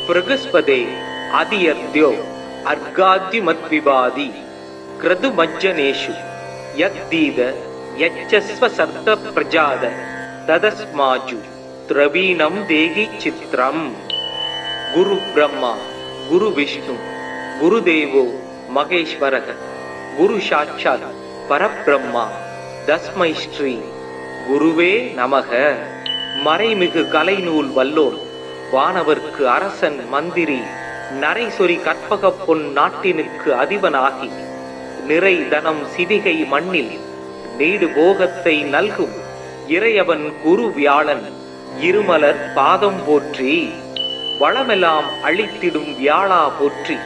ப்ருகஸ்பதே ஆதியர்த்யோ அர்காத்யுமத்விவாதி க்ரதுமஜ்ஜனேஷு யத்தீத யச்சஸ்வ சர்த்த பிரஜாத ததஸ்மாஜு திரவீணம் தேகி சித்ரம். குரு பிரம்மா குரு விஷ்ணு குருதேவோ மகேஸ்வரக குரு சாட்சாத் பரபிரம்மா தஸ்மை ஸ்ரீ குருவே நமக. மறைமிகு கலைநூல் வல்லோர் வானவர்க்கு அரசன் மந்திரி நரைசொரி கற்பக பொன் நாட்டினுக்கு அதிபனாகி நிறை தனம் சிவிகை மண்ணில் நீடு போகத்தை நல்கும் இறையவன் குரு வியாழன் இருமலர் பாதம் போற்றி வளமெல்லாம் அழித்திடும் வியாழா போற்றி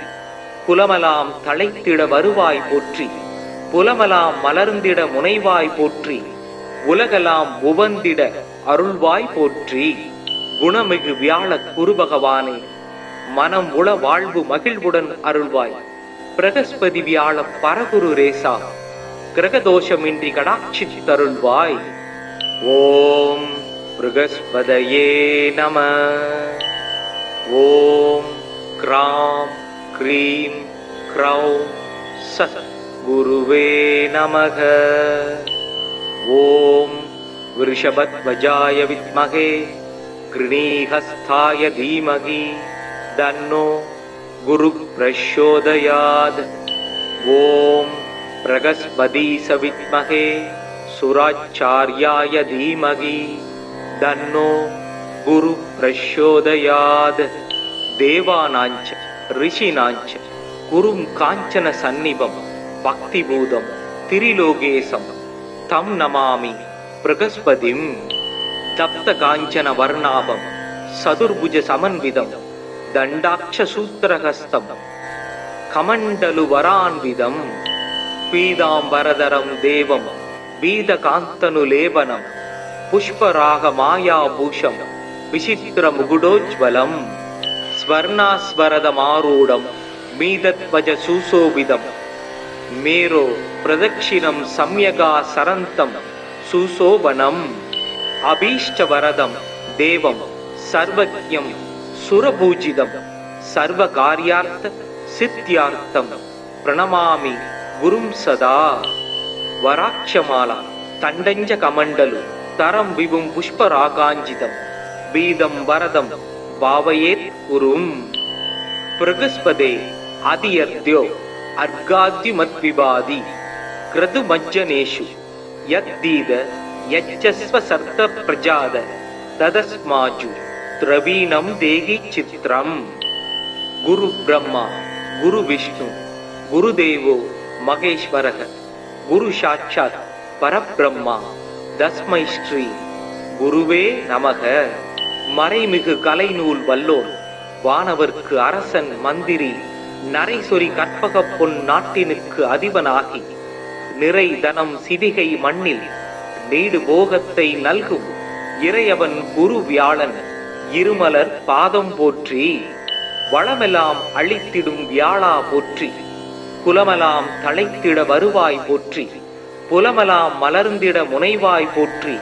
குலமெல்லாம் தழைத்திட வருவாய் போற்றி புலமெல்லாம் மலர்ந்திட முனைவாய் போற்றி உலகெல்லாம் உவந்திட அருள்வாய் போற்றி. குணமிகு வியாழ குரு பகவானே மனம் உள வாழ்வு மகிழ்வுடன் அருள்வாய். பிரகஸ்பதி வியாழ பரகுரு ரேசா கிரகதோஷமின்றி கடாட்சித்தருள்வாய். ஓம் ப்ருகஸ்பதயே நம. ஓம் க்ராம் க்ரீம் க்ரௌம் சத் குருவே நமக. ஓம் விருஷபத்வஜாய வித்மகே கிருணீஹஸ்தாய தீமகி தன்னோ குரு பிரச்சோதயாத். ஓம் பிரகஸ்பதீஸ வித்மகே சுராச்சார்யாய தீமகி தன்னோ குரு பிரச்சோதயாத். தேவானாஞ்ச ரிஷினாஞ்ச குரும் காஞ்சன சந்நிபம் பக்திபூதம் திரிலோகேசம் தம் நமாமி பிரகஸ்பதிம் தப்த காஞ்சன வர்ணாபம் சதுர்புஜ சமன்விதம் தண்டாட்ச சூத்திரஹஸ்தம் கமண்டலு வரான்விதம் பீதாம்பரதரம் தேவம் பீதகாந்தனு லேபனம் புஷ்பராக மாயாபூஷம் விசித்திர முகுடோஜ்வலம் ஸ்வர்ணாஸ்வரதமாரூடம் மீதத்வஜ சுசோபிதம் மேரோ பிரதட்சிணம் சம்யகா சரந்தம் சுசோபனம் அபீஷ்டவரதம் தேவம் சர்வஜ்ஞம் சுரபூஜிதம் சர்வகார்யார்த்த சித்யார்த்தம் பிரணமாமி குரும் சதா. வராட்சமாலா தண்டஞ்ச கமண்டலு தரம் விபும் புஷ்பராகாஞ்சிதம் பீதம் வரதம் பாவயேத் குரும். பிரகஸ்பதே அதியர்த்யோ அர்காத்யுமத்விபாதி கிருது மஜ்ஜனேஷு யத்தீத யச்சஸ்வ சர்த்த பிரஜாத ததஸ்மாஜு திரவீணம் தேகி சித்ரம். குரு பிரம்மா குரு விஷ்ணு குருதேவோ மகேஸ்வரக குரு சாட்சாத் பரபிரம்மா தஸ்மை ஸ்ரீ குருவே நமக. மறைமிகு கலைநூல் வல்லோன் வானவர்க்கு அரசன் மந்திரி நரைசொரி கற்பக பொன் நாட்டினுக்கு அதிபனாகி நிறை தனம் சிவிகை மண்ணில் நீடு போகத்தை நல்கும் இறையவன் குரு வியாழன் இருமலர் பாதம் போற்றி. வளமெல்லாம் அழித்திடும் வியாழா போற்றி குலமெல்லாம் தழைத்திட வருவாய் போற்றி புலமெல்லாம் மலர்ந்திட முனைவாய் போற்றி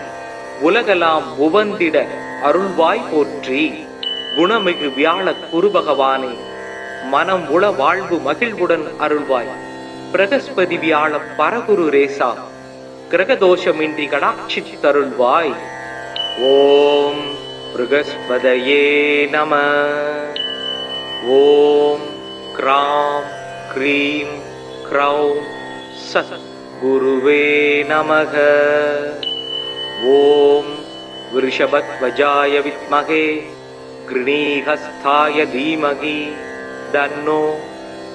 உலகெல்லாம் உவந்திட அருள்வாய் போற்றி. குணமிகு வியாழ குரு பகவானே மனம் உள வாழ்வு மகிழ்வுடன் அருள்வாய். பிரகஸ்பதி வியாழ பரகுரு ரேசா கிரகதோஷமின்றி கடாட்சித்தருள்வாய். ஓம் பிரகஸ்பதயே நம. ஓம் கிராம் க்ரீம் க்ரௌம் சத் குருவே நமக. ஓம் விருஷபத்வஜாய வித்மகே கிருணீஹஸ்தாய தீமகி தன்னோ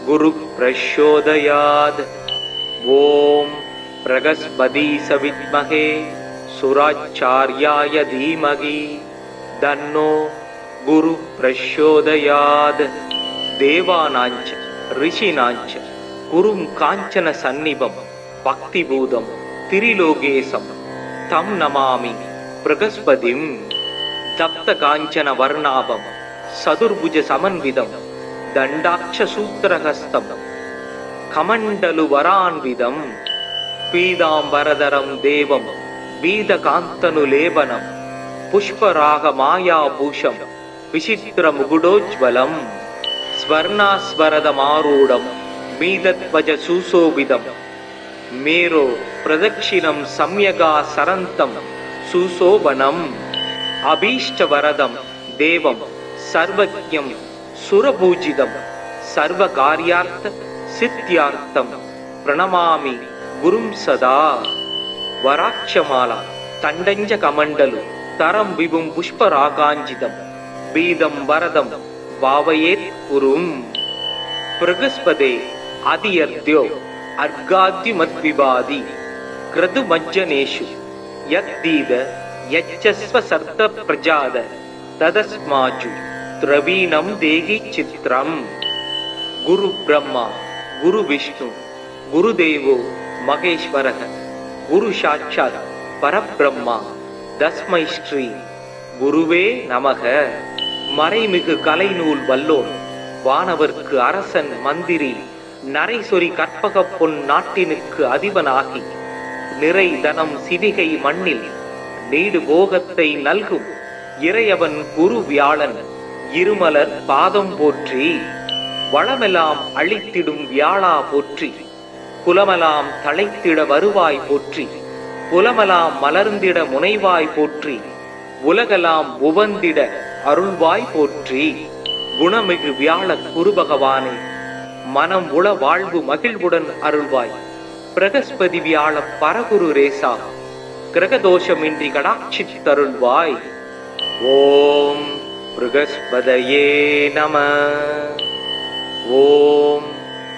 குரு பிரச்சோதயாத். ஓம் பிரகஸ்பதி சவித்மகே சுராச்சார்யாய தீமகி தன்னோ குரு பிரச்சோதயாத். தேவானாஞ்ச ரிஷினாஞ்ச குரும் காஞ்சன சந்நிபம் பக்திபூதம் திரிலோகேசம் தம் நமாமி பிரகஸ்பதிம் தப்த காஞ்சன வர்ணாபம் சதுர்புஜ சமன்விதம் தண்டாட்ச சூத்திரஹஸ்தம் கமண்டலு வரான்விதம் பீதாம்பரதரம் தேவம் பீதகாந்தனு லேபனம் புஷ்பராக மாயாபூஷம் விசித்திர முகுடோஜ்வலம் ஸ்வர்ணாஸ்வரதமாரூடம் மீதத்வஜ சுசோபிதம் மேரோ பிரதட்சிணம் சம்யகா சரந்தம் சுசோபனம் அபீஷ்டவரதம் தேவம் சர்வஜ்ஞம் சுரபூஜிதம் சர்வகார்யார்த்த சித்யார்த்தம் பிரணமாமி குரும் சதா. வராட்சமாலா தண்டஞ்ச கமண்டலு தரம் விபும் புஷ்பராகாஞ்சிதம் பீதம் வரதம் பாவயேத் குரும். பிரகஸ்பதே அதியர்த்யோ அர்காத்யுமத்விபாதி கிருது மஜ்ஜனேஷு யத்தீத யச்சஸ்வ சர்த்த பிரஜாத ததஸ்மாஜு திரவீணம் தேகி சித்ரம். குரு பிரம்மா குரு விஷ்ணு குருதேவோ மகேஸ்வரக குரு சாட்சாத் பரபிரம்மா தஸ்மை ஸ்ரீ குருவே நமக. மறைமிகு கலைநூல் வல்லோன் வானவர்க்கு அரசன் மந்திரி நரைசொரி கற்பக பொன் நாட்டினுக்கு அதிபனாகி நிறை தனம் சிவிகை மண்ணில் நீடு போகத்தை நல்கும் இறையவன் குரு வியாழன் இருமலர் பாதம் போற்றி. வளமெல்லாம் அழித்திடும் வியாழா போற்றி குலமெல்லாம் தழைத்திட வருவாய் போற்றி புலமெல்லாம் மலர்ந்திட முனைவாய் போற்றி உலகெல்லாம் உவந்திட அருள்வாய் போற்றி. குணமிகு வியாழ குரு பகவானே மனம் உள வாழ்வு மகிழ்வுடன் அருள்வாய். பிரகஸ்பதி வியாழ பரகுரு ரேசா கிரகதோஷமின்றி கடாட்சித்தருள்வாய். ஓம் ப்ருகஸ்பதயே நம. ஓம்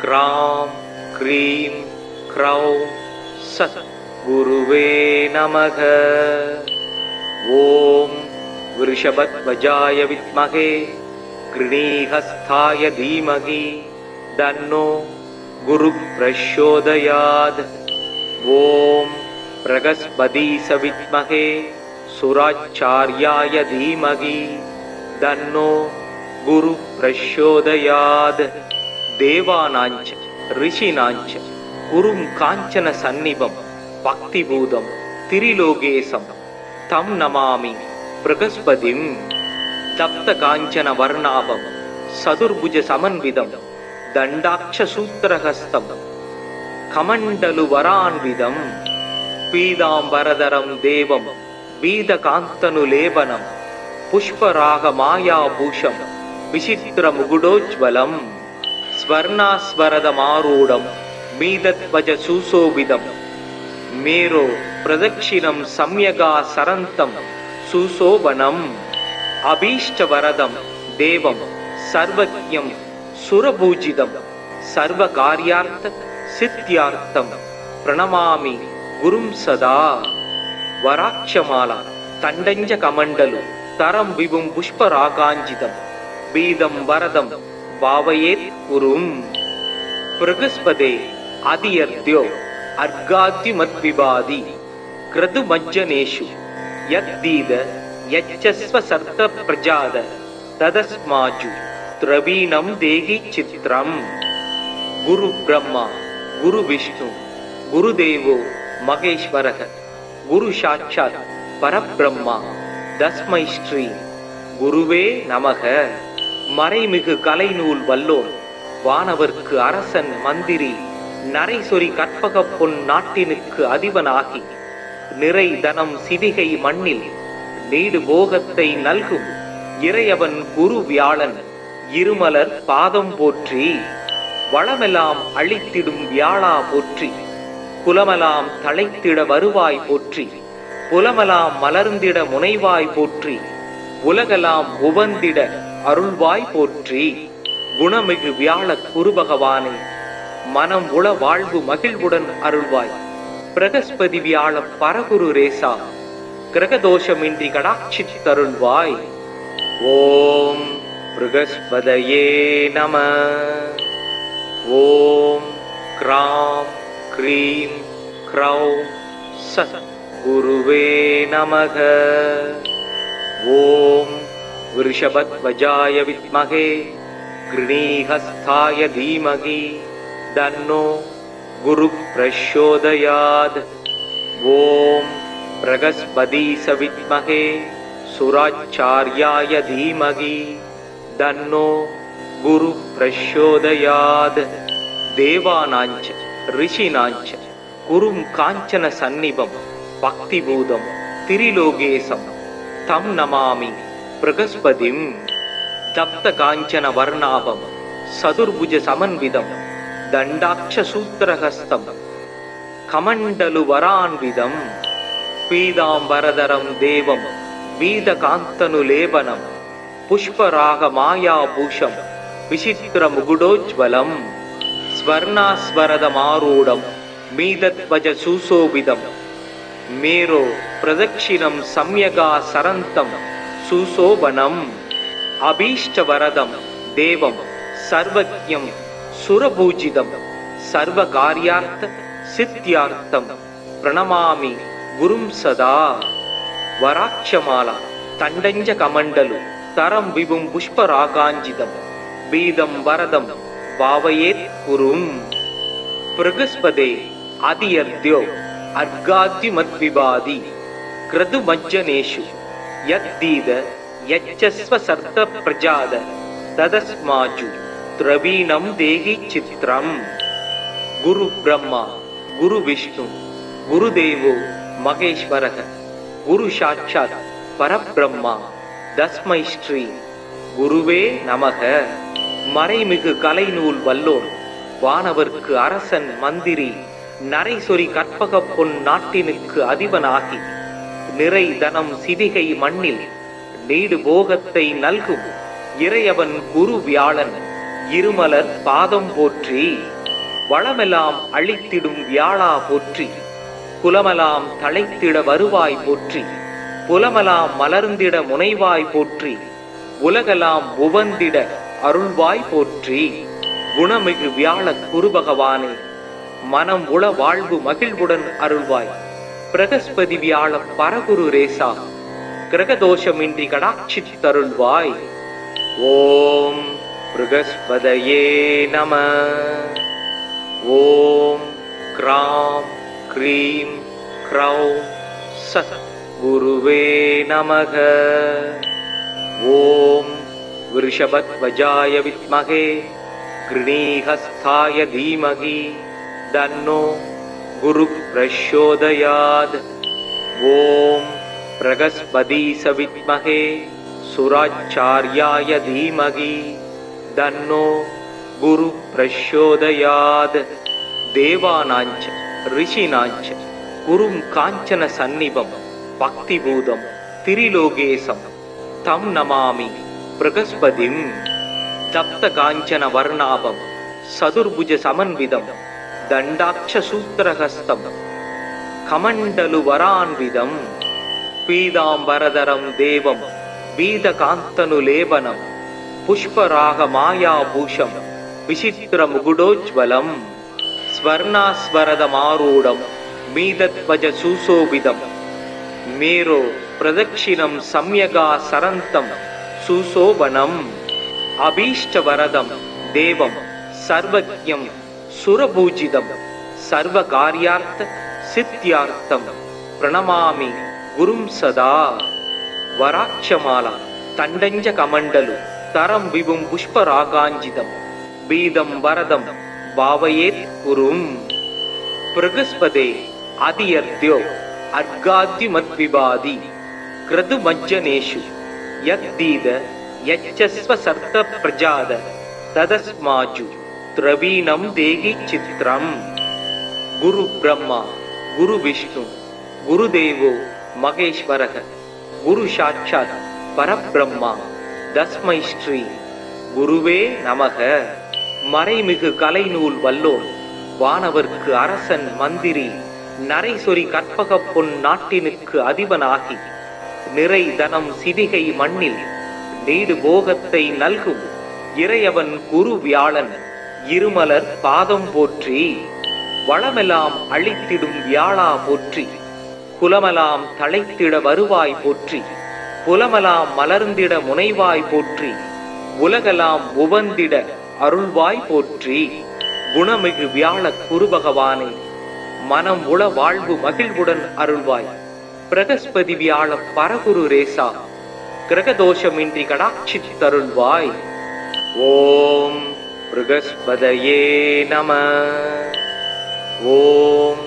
க்ராம் க்ரீம் க்ரௌம் சத் குருவே நமக. ஓம் விருஷபத்வஜாய வித்மகே கிருணீஹஸ்தாய தீமகி தன்னோ குரு பிரச்சோதயாத். ஓம் பிரகஸ்பதீஸ வித்மகே சுராச்சார்யாய தீமகி தன்னோ குரு பிரச்சோதயாத். தேவானாஞ்ச ரிஷினாஞ்ச குரும் காஞ்சன சந்நிபம் பக்திபூதம் திரிலோகேசம் தம் நமாமி ப்ருகஸ்பதிம். தப்த காஞ்சன வர்ணாபம் சதுர்புஜ சமன்விதம் தண்டாட்ச சூத்திரஹஸ்தம் கமண்டலு வரான்விதம் பீதாம்பரதரம் தேவம் வீதகாந்தனுலேபனம் புஷ்பராக மாயாபூஷம் விசித்திர முகுடோஜ்வலம் ஸ்வர்ணாஸ்வரதமாரூடம் மீதத்வஜ சுசோபிதம் மேரோ பிரதக்ஷிணம் சம்யகா சரந்தம் சுசோபனம் அபீஷ்டவரதம் தேவம் சர்வஜ்ஞம் சுரபூஜிதம் சர்வகார்யார்த்த சித்தியார்த்தம் பிரணமாமி குரும் சதா. வராட்சமாலா தண்டஞ்ச கமண்டலு தரம் விபும் புஷ்பராகாஞ்சிதம் பீதம் வரதம் பாவயேத் குரும். ப்ருகஸ்பதே அதியர்த்யோ அர்காத்யுமத்விபாதி கிருது மஜ்ஜனேஷு யத்தீத யச்சஸ்வ சர்த்த பிரஜாத ததஸ்மாஜு த்ரவீணம் தேகி சித்ரம். குரு பிரம்மா குரு விஷ்ணு குருதேவோ மகேஸ்வரக குரு சாட்சாத் பரபிரம்மா தஸ்மை ஸ்ரீ குருவே நமக. மறைமிகு கலைநூல் வல்லோன் வானவர்க்கு அரசன் மந்திரி நரைசொரி கற்பக பொன் நாட்டினுக்கு அதிபனாகி நிறை தனம் சிவிகை மண்ணில் நீடு போகத்தை நல்கும் இறையவன் குரு வியாழன் இருமலர் பாதம் போற்றி. வளமெல்லாம் அழித்திடும் வியாழா போற்றி. குலமெல்லாம் தழைத்திட வருவாய் போற்றி. புலமெல்லாம் மலர்ந்திட முனைவாய் போற்றி. உலகெல்லாம் உவந்திட அருள்வாய் போற்றி. குணமிகு வியாழ குரு பகவானே மனம் உள வாழ்வு மகிழ்வுடன் அருள்வாய். பிரகஸ்பதி வியாழ பரகுரு ரேசா கிரகதோஷமின்றி கடாட்சித்தருள்வாய். ஓம் ப்ருகஸ்பதயே நம. ஓம் க்ராம் க்ரீம் க்ரௌம் சத் குருவே நமக. ஓம் விருஷபத்வஜாய வித்மகே கிருணீஹஸ்தாய தீமகி தன்னோ குரு பிரச்சோதயாத். ஓம் பிரகஸ்பதீஸ வித்மகே சுராச்சார்யாய தீமகி தன்னோ குரு பிரச்சோதயாத். தேவானாஞ்ச ரிஷினாஞ்ச குரும் காஞ்சன சந்நிபம் பக்திபூதம் திரிலோகேசம் தம் நமாமி ப்ருகஸ்பதிம். தப்த காஞ்சன வர்ணாபம் சதுர்புஜ சமன்விதம் தண்டாட்ச சூத்திரஹஸ்தம் கமண்டலு வரான்விதம் பீதாம்பரதரம் தேவம் வீதகாந்தனுலேபனம் புஷ்பராக மாயாபூஷம் விசித்திர முகுடோஜ்வலம் ஸ்வர்ணாஸ்வரதமாரூடம் மீதத்வஜ சுசோபிதம் மேரோ பிரதக்ஷிணம் சம்யகா சரந்தம் சுசோபனம் அபீஷ்டவரதம் தேவம் சர்வஜ்ஞம் சுரபூஜிதம் சர்வகார்யார்த்த சித்தியார்த்தம் பிரணமாமி குரும் சதா. வராட்சமாலா தண்டஞ்ச கமண்டலு தரம் விபும் புஷ்பராகாஞ்சிதம் பீதம் வரதம் பாவயேத் குரும். ப்ருகஸ்பதே அதியர்த்யோ அர்காத்யுமத்விபாதி கிருது மஜ்ஜனேஷு யத்தீத யச்சஸ்வ சர்த்த பிரஜாத ததஸ்மாஜு த்ரவீணம் தேகி சித்ரம். குரு பிரம்மா குரு விஷ்ணு குருதேவோ மகேஸ்வரக குரு சாட்சாத் பரபிரம்மா தஸ்மை ஸ்ரீ குருவே நமக. மறைமிகு கலைநூல் வல்லோன் வானவர்க்கு அரசன் மந்திரி நரைசொரி கற்பக பொன் நாட்டினுக்கு அதிபனாகி நிறை தனம் சிவிகை மண்ணில் நீடு போகத்தை நல்கும் இறையவன் குரு வியாழன் இருமலர் பாதம் போற்றி. வளமெல்லாம் அழித்திடும் வியாழா போற்றி. குலமெல்லாம் தழைத்திட வருவாய் போற்றி. புலமெல்லாம் மலர்ந்திட முனைவாய் போற்றி. உலகெல்லாம் உவந்திட அருள்வாய் போற்றி. குணமிகு வியாழ குரு பகவானே, மனம் உள வாழ்வு மகிழ்வுடன் அருள்வாய். பிரகஸ்பதி வியாழ பரகுரு ரேசா, கிரகதோஷமின்றி கடாட்சித்தருள்வாய். ஓம் பிரகஸ்பதயே நம. ஓம் கிராம் க்ரீம் க்ரௌம் சத் குருவே நமக. ஓம் விருஷபத்வஜாய வித்மகே கிருணீஹஸ்தாய தீமகி தன்னோ குரு பிரச்சோதயாத். ஓம் பிரகஸ்பதீஸ வித்மகே சுராச்சார்யாய தீமகி தன்னோ குரு பிரச்சோதயாத். தேவானாஞ்ச ரிஷினாஞ்ச குரும் காஞ்சன சந்நிபம் பக்திபூதம் திரிலோகேசம் தம் நமாமி பிரகஸ்பதிம். தப்த காஞ்சன வர்ணாபம் சதுர்புஜ சமன்விதம் தண்டாட்ச சூத்திரஹஸ்தம் கமண்டலு வரான்விதம் பீதாம்பரதரம் தேவம் வீதகாந்தனு லேபனம் புஷ்பராக மாயாபூஷம் விசித்திர முகுடோஜ்வலம் ஸ்வர்ணாஸ்வரதமாரூடம் மீதத்வஜ சுசோபிதம் மேரோ பிரதக்ஷிணம் சம்யகா சரந்தம் சுசோபனம் அபீஷ்டவரதம் தேவம் சர்வஜ்ஞம் சுரபூஜிதம் சர்வகார்யார்த்த சித்யார்த்தம் பிரணமாமி குரும் சதா. வராட்சமாலா தண்டஞ்ச கமண்டலு தரம் விபும் புஷ்பராகாஞ்சிதம் பீதம் வரதம் பாவயேத் குரும். பிரகஸ்பதே அதியர்த்யோ அர்காத்யுமத்விபாதி கிருது மஜ்ஜனேஷு யத்தீத யச்சஸ்வ சர்த்த பிரஜாத ததஸ்மாஜு திரவீணம் தேகி சித்ரம். குரு பிரம்மா குரு விஷ்ணு குருதேவோ மகேஸ்வரக குரு சாட்சாத் பரபிரம்மா தஸ்மை ஸ்ரீ குருவே நமக. மறைமிகு கலைநூல் வல்லோன் வானவர்க்கு அரசன் மந்திரி நரைசொரி கற்பக பொன் நாட்டினுக்கு அதிபனாகி நிறை தனம் சிதிகை மண்ணில் நீடு போகத்தை நல்கும் இறையவன் குரு வியாழன் இருமலர் பாதம் போற்றி. வளமெல்லாம் அழித்திடும் வியாழா போற்றி. குலமெல்லாம் தழைத்திட வருவாய் போற்றி. புலமெல்லாம் மலர்ந்திட முனைவாய் போற்றி. உலகெல்லாம் உவந்திட அருள்வாய் போற்றி. குணமிகு வியாழ குரு பகவானே, மனம் உள வாழ்வு மகிழ்வுடன் அருள்வாய். பிரகஸ்பதி வியாழ பரகுரு ரேசா, கிரகதோஷமின்றி கடாட்சித்தருள்வாய். ஓம் பிரகஸ்பதயே நம. ஓம்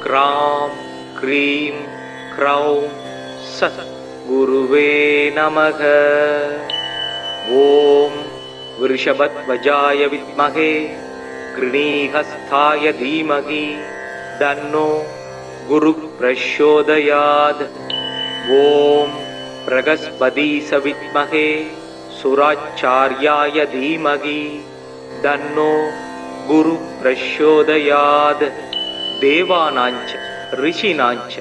கிராம் க்ரீம் க்ரௌம் சத் குருவே நமக. ஓம் விருஷபத்வஜாய வித்மகே கிருணீஹஸ்தாய தீமகி தன்னோ குரு பிரச்சோதயாத். ஓம் பிரகஸ்பதீஸ வித்மகே சுராச்சார்யாய தீமகி தன்னோ குரு பிரச்சோதயாத். தேவானாஞ்ச ரிஷினாஞ்ச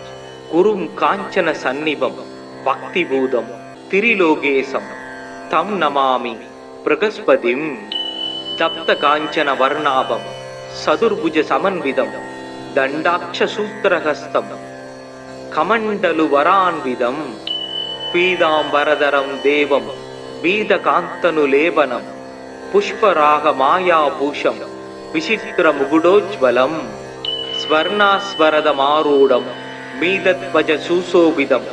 குரும் காஞ்சன சந்நிபம் பக்திபூதம் திரிலோகேசம் தம் நமாமி பிரகஸ்பதிம். தப்த காஞ்சன வர்ணாபம் சதுர்புஜ சமன்விதம் தண்டாட்ச சூத்திரஹஸ்தம் கமண்டலு வரான்விதம் பீதாம்பரதரம் தேவம் வீதகாந்தனு லேபனம் புஷ்பராக மாயாபூஷம் விசித்திர முகுடோஜ்வலம் ஸ்வர்ணாஸ்வரதமாரூடம் மீதத்வஜ சுசோபிதம்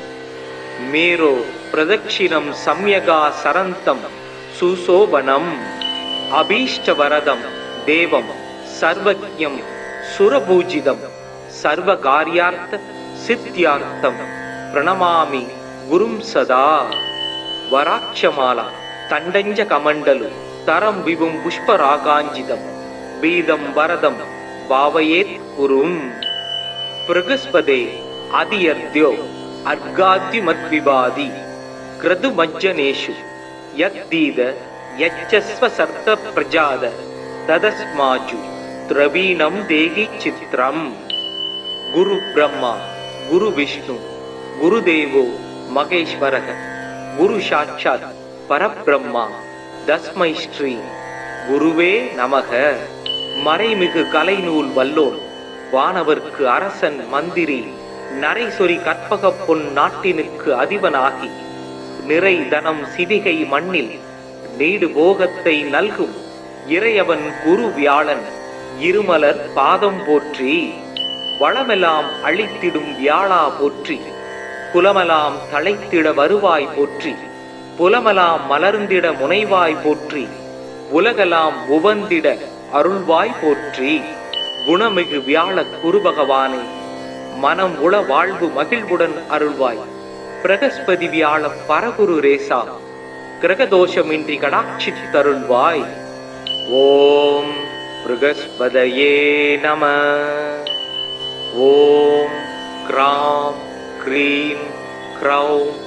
மேரோ பிரதக்ஷிணம் சம்யகா சரந்தம் சுசோபனம் அபீஷ்டவரதம் தேவம் சர்வஜ்ஞம் சுரபூஜிதம் சர்வகார்யார்த்த சித்யார்த்தம் பிரணமாமி குரும் சதா. வராட்சமாலா தண்டஞ்ச கமண்டலு தரம் விபும் புஷ்பராகாஞ்சிதம் பீதம் வரதம் பாவயேத் குரும். பிரகஸ்பதே அதியர்த்யோ அர்காத்யுமத்விபாதி क्रतुमज्जनेषु यद्दीद यच्चस्व सर्त प्रजाद तदस्माजु द्रवीणं देहि चित्रम्। गुरु ब्रह्मा गुरु विष्णु गुरुदेवो महेश्वरः गुरु साक्षात् परब्रह्मा तस्मै श्री குருவே நமக. மறைமிகு கலைநூல் வல்லோன் வானவர்க்கு அரசன் மந்திரி நரைசொரி கற்பக பொன் நாட்டினுக்கு அதிபனாகி நிறை தனம் சிவிகை மண்ணில் நீடு போகத்தை நல்கும் இறையவன் குரு வியாழன் இருமலர் பாதம் போற்றி. வளமெல்லாம் அழித்திடும் வியாழா போற்றி. குலமெல்லாம் தழைத்திட வருவாய் போற்றி. புலமெல்லாம் மலர்ந்திட முனைவாய் போற்றி. உலகெல்லாம் உவந்திட அருள்வாய் போற்றி. குணமிகு வியாழ குரு பகவானே மனம் உள வாழ்வு மகிழ்வுடன் அருள்வாய். பிரகஸ்பதி வியாழ பரகுரு ரேசா கிரகதோஷமின்றி கடாட்சித்தருள்வாய். ஓம் பிரகஸ்பதயே நம. ஓம் க்ராம் க்ரீம் க்ரௌம்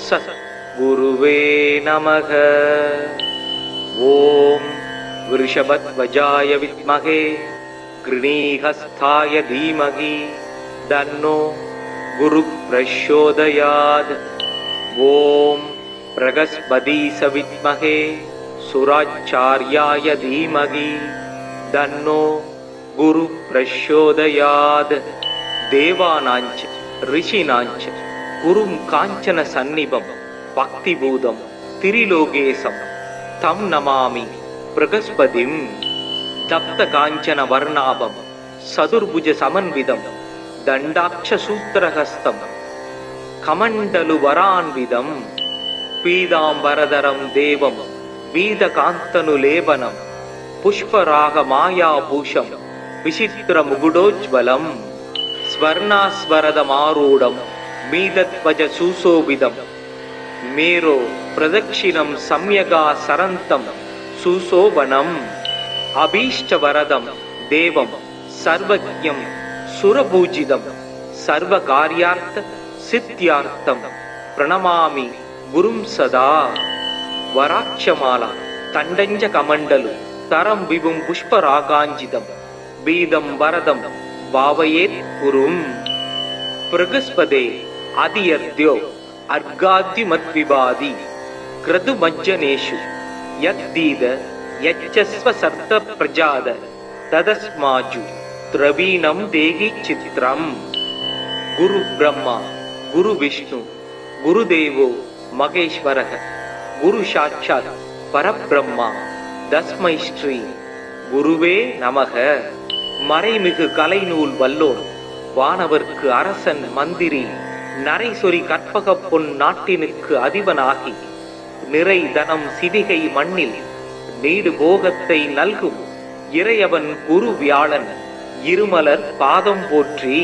சத் குருவே நமக. ஓம் விருஷபத்வஜாய வித்மகே கிருணீஹஸ்தாய தீமகி தன்னோ குரு பிரச்சோதயாத். ஓம் பிரகஸ்பதீஸ வித்மகே சுராச்சார்யாய தீமகி தன்னோ குரு பிரச்சோதயாத். தேவானாஞ்ச ரிஷினாஞ்ச குரும் காஞ்சன சந்நிபம் பக்திபூதம் திரிலோகேசம் தம் நமாமி பிரகஸ்பதிம். தப்த காஞ்சன வர்ணாபம் சதுர்புஜ சமன்விதம் தண்டாட்ச சூத்திரஹஸ்தம் கமண்டலு வரான்விதம் பீதாம்பரதரம் தேவம் வீதகாந்தனு லேபனம் புஷ்பராக மாயாபூஷம் விசித்திர முகுடோஜ்வலம் ஸ்வர்ணாஸ்வரதமாரூடம் மீதத்வஜ சுசோபிதம் மேரோ பிரதக்ஷிணம் சம்யகா சரந்தம் சுசோபனம் அபீஷ்டவரதம் தேவம் சர்வஜ்ஞம் சுரபூஜிதம் சர்வகார்யார்த்த சித்தியார்த்தம் பிரணமாமி குரும் சதா. வராட்சமாலா தண்டஞ்ச கமண்டலு தரம் விபும் புஷ்பராகாஞ்சிதம் பீதம் வரதம் பாவயேத் குரும். பிரகஸ்பதே அதியர்த்யோ அர்காத்யுமத்விபாதி க்ரதுமஜ்ஜனேஷு யத்தீத யச்சஸ்வ சர்த்த பிரஜாத ததஸ்மாஜு திரவீணம் தேகி சித்ரம். குரு பிரம்மா குரு விஷ்ணு குருதேவோ மகேஸ்வரः குரு சாட்சாத் பரபிரம்மா தஸ்மை ஸ்ரீ குருவே நமக. மறைமிகு கலைநூல் வல்லோன் வானவர்க்கு அரசன் மந்திரி நரைசொரி கற்பக பொன் நாட்டினுக்கு அதிபனாகி நிறை தனம் சிவிகை மண்ணில் நீடு போகத்தை நல்கும் இறையவன் குரு வியாழன் இருமலர் பாதம் போற்றி.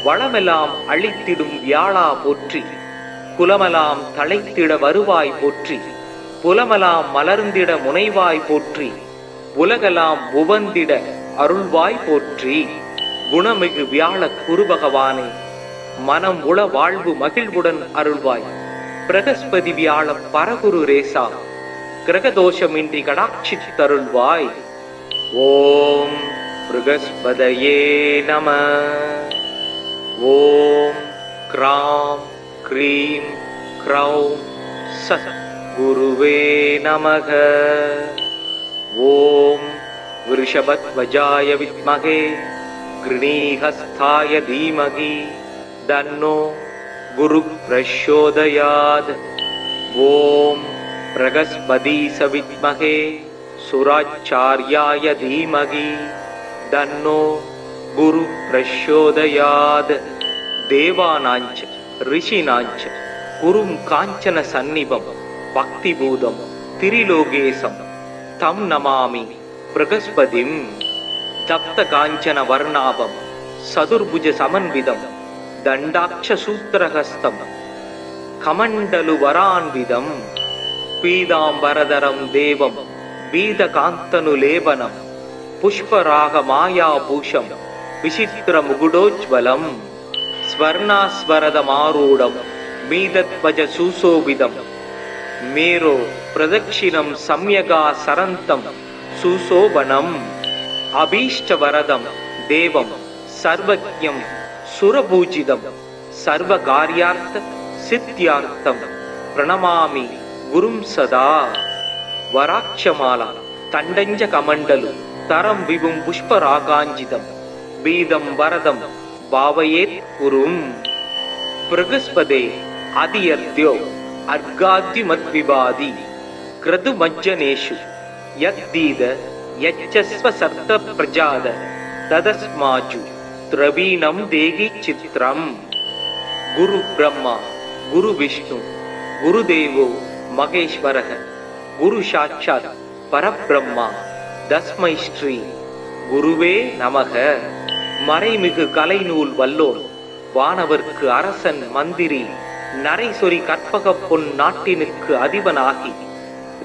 வளமெல்லாம் அழித்திடும் வியாழா போற்றி. குலமெல்லாம் தழைத்திட வருவாய் போற்றி. புலமெல்லாம் மலர்ந்திட முனைவாய் போற்றி. உலகெல்லாம் உவந்திட அருள்வாய் போற்றி. குணமிகு வியாழ குரு பகவானே மனம் உள வாழ்வு மகிழ்வுடன் அருள்வாய். பிரகஸ்பதி வியாழ பரகுரு ரேசா கிரகதோஷமின்றி கடாட்சித்தருள்வாய். ஓம் பிரகஸ்பதயே நம. ஓம் க்ராம் க்ரீம் க்ரௌம் சத் குருவே நமக. ஓம் விருஷபத்வஜாய வித்மகே கிருணீஹஸ்தாய தீமகி தன்னோ குரு பிரச்சோதயாத். ஓம் பிரகஸ்பதீஸ வித்மகே சுராச்சார்யாய தீமகி தன்னோ குரு பிரச்சோதயாத். தேவானாஞ்ச ரிஷினாஞ்ச குரும் காஞ்சன சந்நிபம் பக்திபூதம் திரிலோகேசம் தம் நமாமி பிரகஸ்பதிம். தப்த காஞ்சன வர்ணாபம் சதுர்புஜ சமன்விதம் தண்டாட்ச சூத்திரஹஸ்தம் கமண்டலு வரான்விதம் பீதாம்பரதரம் தேவம் வீதகாந்தனு லேபனம் புஷ்பராக மாயாபூஷம் விசித்திர முகுடோஜ்வலம் ஸ்வர்ணாஸ்வரதமாரூடம் मीदध्वज सुशोभितम् मेरो प्रदक्षिणं सम्यगा सरन्तं सुशोभनम् अभीष्टवरदं देवं सर्वज्ञं सुरपूजितं सर्वकार्यार्थ सिद्ध्यार्थं प्रणमामि गुरुं सदा वराक्षमाला तण्डञ्ज कमण्डलु तरं विभुं पुष्परागाञ्जितं बीदं वरदं भावयेत् गुरुम् बृहस्पते आदियर्द्यो अर्घाद्युमद्विवादी क्रतुमज्जनेषु यद्दीद यच्चस्व सर्त प्रजाद तदस्माजु द्रवीणं देहि चित्रम् गुरु ब्रह्मा गुरु विष्णु गुरुदेवो महेश्वरः गुरु साक्षात् परब्रह्मा तस्मै श्री गुरुवे நமக. மறைமிகு கலைநூல் வல்லோன் வானவர்க்கு அரசன் மந்திரி நரைசொரி கற்பக பொன் நாட்டினுக்கு அதிபனாகி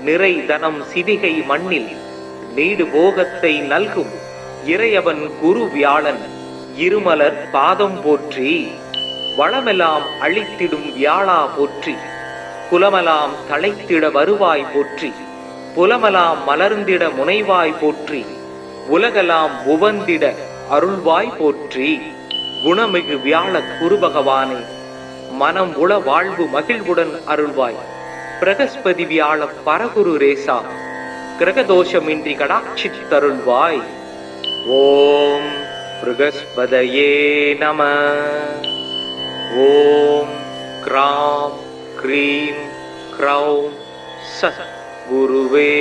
நிறை தனம் சிவிகை மண்ணில் நீடு போகத்தை நல்கும் இறையவன் குரு வியாழன் இருமலர் பாதம் போற்றி வளமெல்லாம் அழித்திடும் வியாழா போற்றி குலமெல்லாம் தழைத்திட வருவாய் போற்றி புலமெல்லாம் மலர்ந்திட முனைவாய் போற்றி உலகெல்லாம் உவந்திட அருள்வாய் போற்றி குணமிகு வியாழ குரு பகவானே மனம் உள வாழ்வு மகிழ்வுடன் அருள்வாய். பிரகஸ்பதி வியாழ பரகுரு ரேசா கிரகதோஷமின்றி கடாட்சித்தருள்வாய். ஓம் பிரகஸ்பதயே நம. ஓம் கிராம் க்ரீம் க்ரௌம் சத் குருவே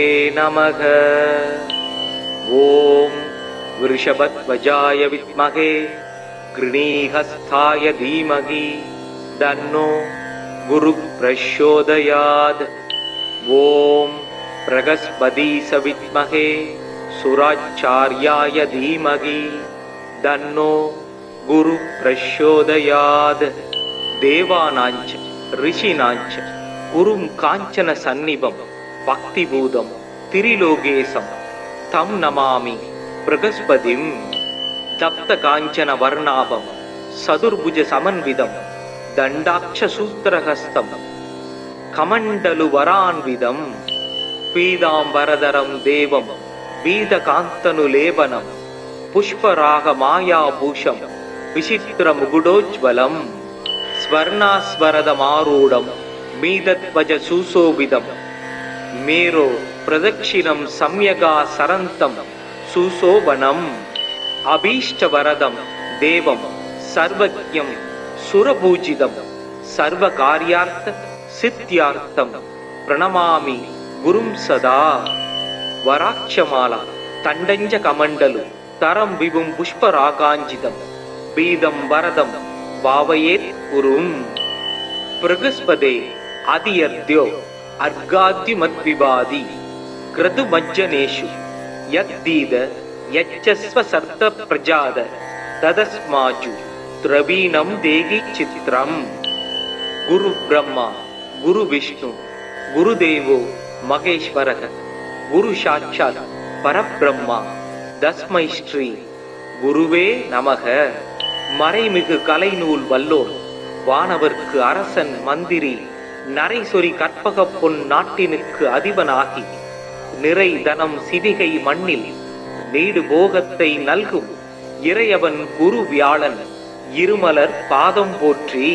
நமக. ஓம் விருஷபத்வஜாய வித்மகே கிருணீஹஸ்தாய தீமகி தன்னோ குரு பிரச்சோதயாத். ஓம் பிரகஸ்பதீஸ வித்மகே சுராச்சார்யாய தீமகி தன்னோ குரு பிரச்சோதயாத். தேவானாஞ்ச ரிஷினாஞ்ச குரும் காஞ்சன சந்நிபம் பக்திபூதம் திரிலோகேசம் தம் நமாமி பிரகஸ்பதிம். தப்த காஞ்சன வர்ணாபம் சதுர்புஜ சமன்விதம் தண்டாட்ச சூத்திரஹஸ்தம் கமண்டலு வரான்விதம் பீதாம்பரதரம் தேவம் வீதகாந்தனு லேபனம் புஷ்பராக மாயாபூஷம் விசித்திர முகுடோஜ்வலம் ஸ்வர்ணாஸ்வரதமாரூடம் மீதத்வஜ சுசோபிதம் மேரோ பிரதக்ஷிணம் சம்யகா சரந்தம் சுசோபனம் அபீஷ்டவரதம் தேவம் சர்வஜ்ஞம் சுரபூஜிதம் சர்வகார்யார்த்த சித்யார்த்தம் பிரணமாமி குரும் சதா. வராட்சமாலா தண்டஞ்ச கமண்டலு தரம் விபும் புஷ்பராகாஞ்சிதம் பீதம் வரதம் பாவயேத் குரும். பிரகஸ்பதே அதியர்த்யோ அர்காத்யுமத்விவாதி க்ரதுமஜ்ஜனேஷு யத்தீத யச்சஸ்வ சர்த்த பிரஜாத ததஸ்மாஜு திரவீணம் தேகி சித்ரம். குரு பிரம்மா குரு விஷ்ணு குருதேவோ மகேஸ்வரக குரு சாட்சாத் பரபிரம்மா தஸ்மை ஸ்ரீ குருவே நமக. மறைமிகு கலைநூல் வல்லோன் வானவர்க்கு அரசன் மந்திரி நரைசொரி கற்பக பொன் நாட்டினுக்கு அதிபனாகி நிறை தனம் சிவிகை மண்ணில் நீடு போகத்தை நல்கும் இறையவன் குரு வியாழன் இருமலர் பாதம் போற்றி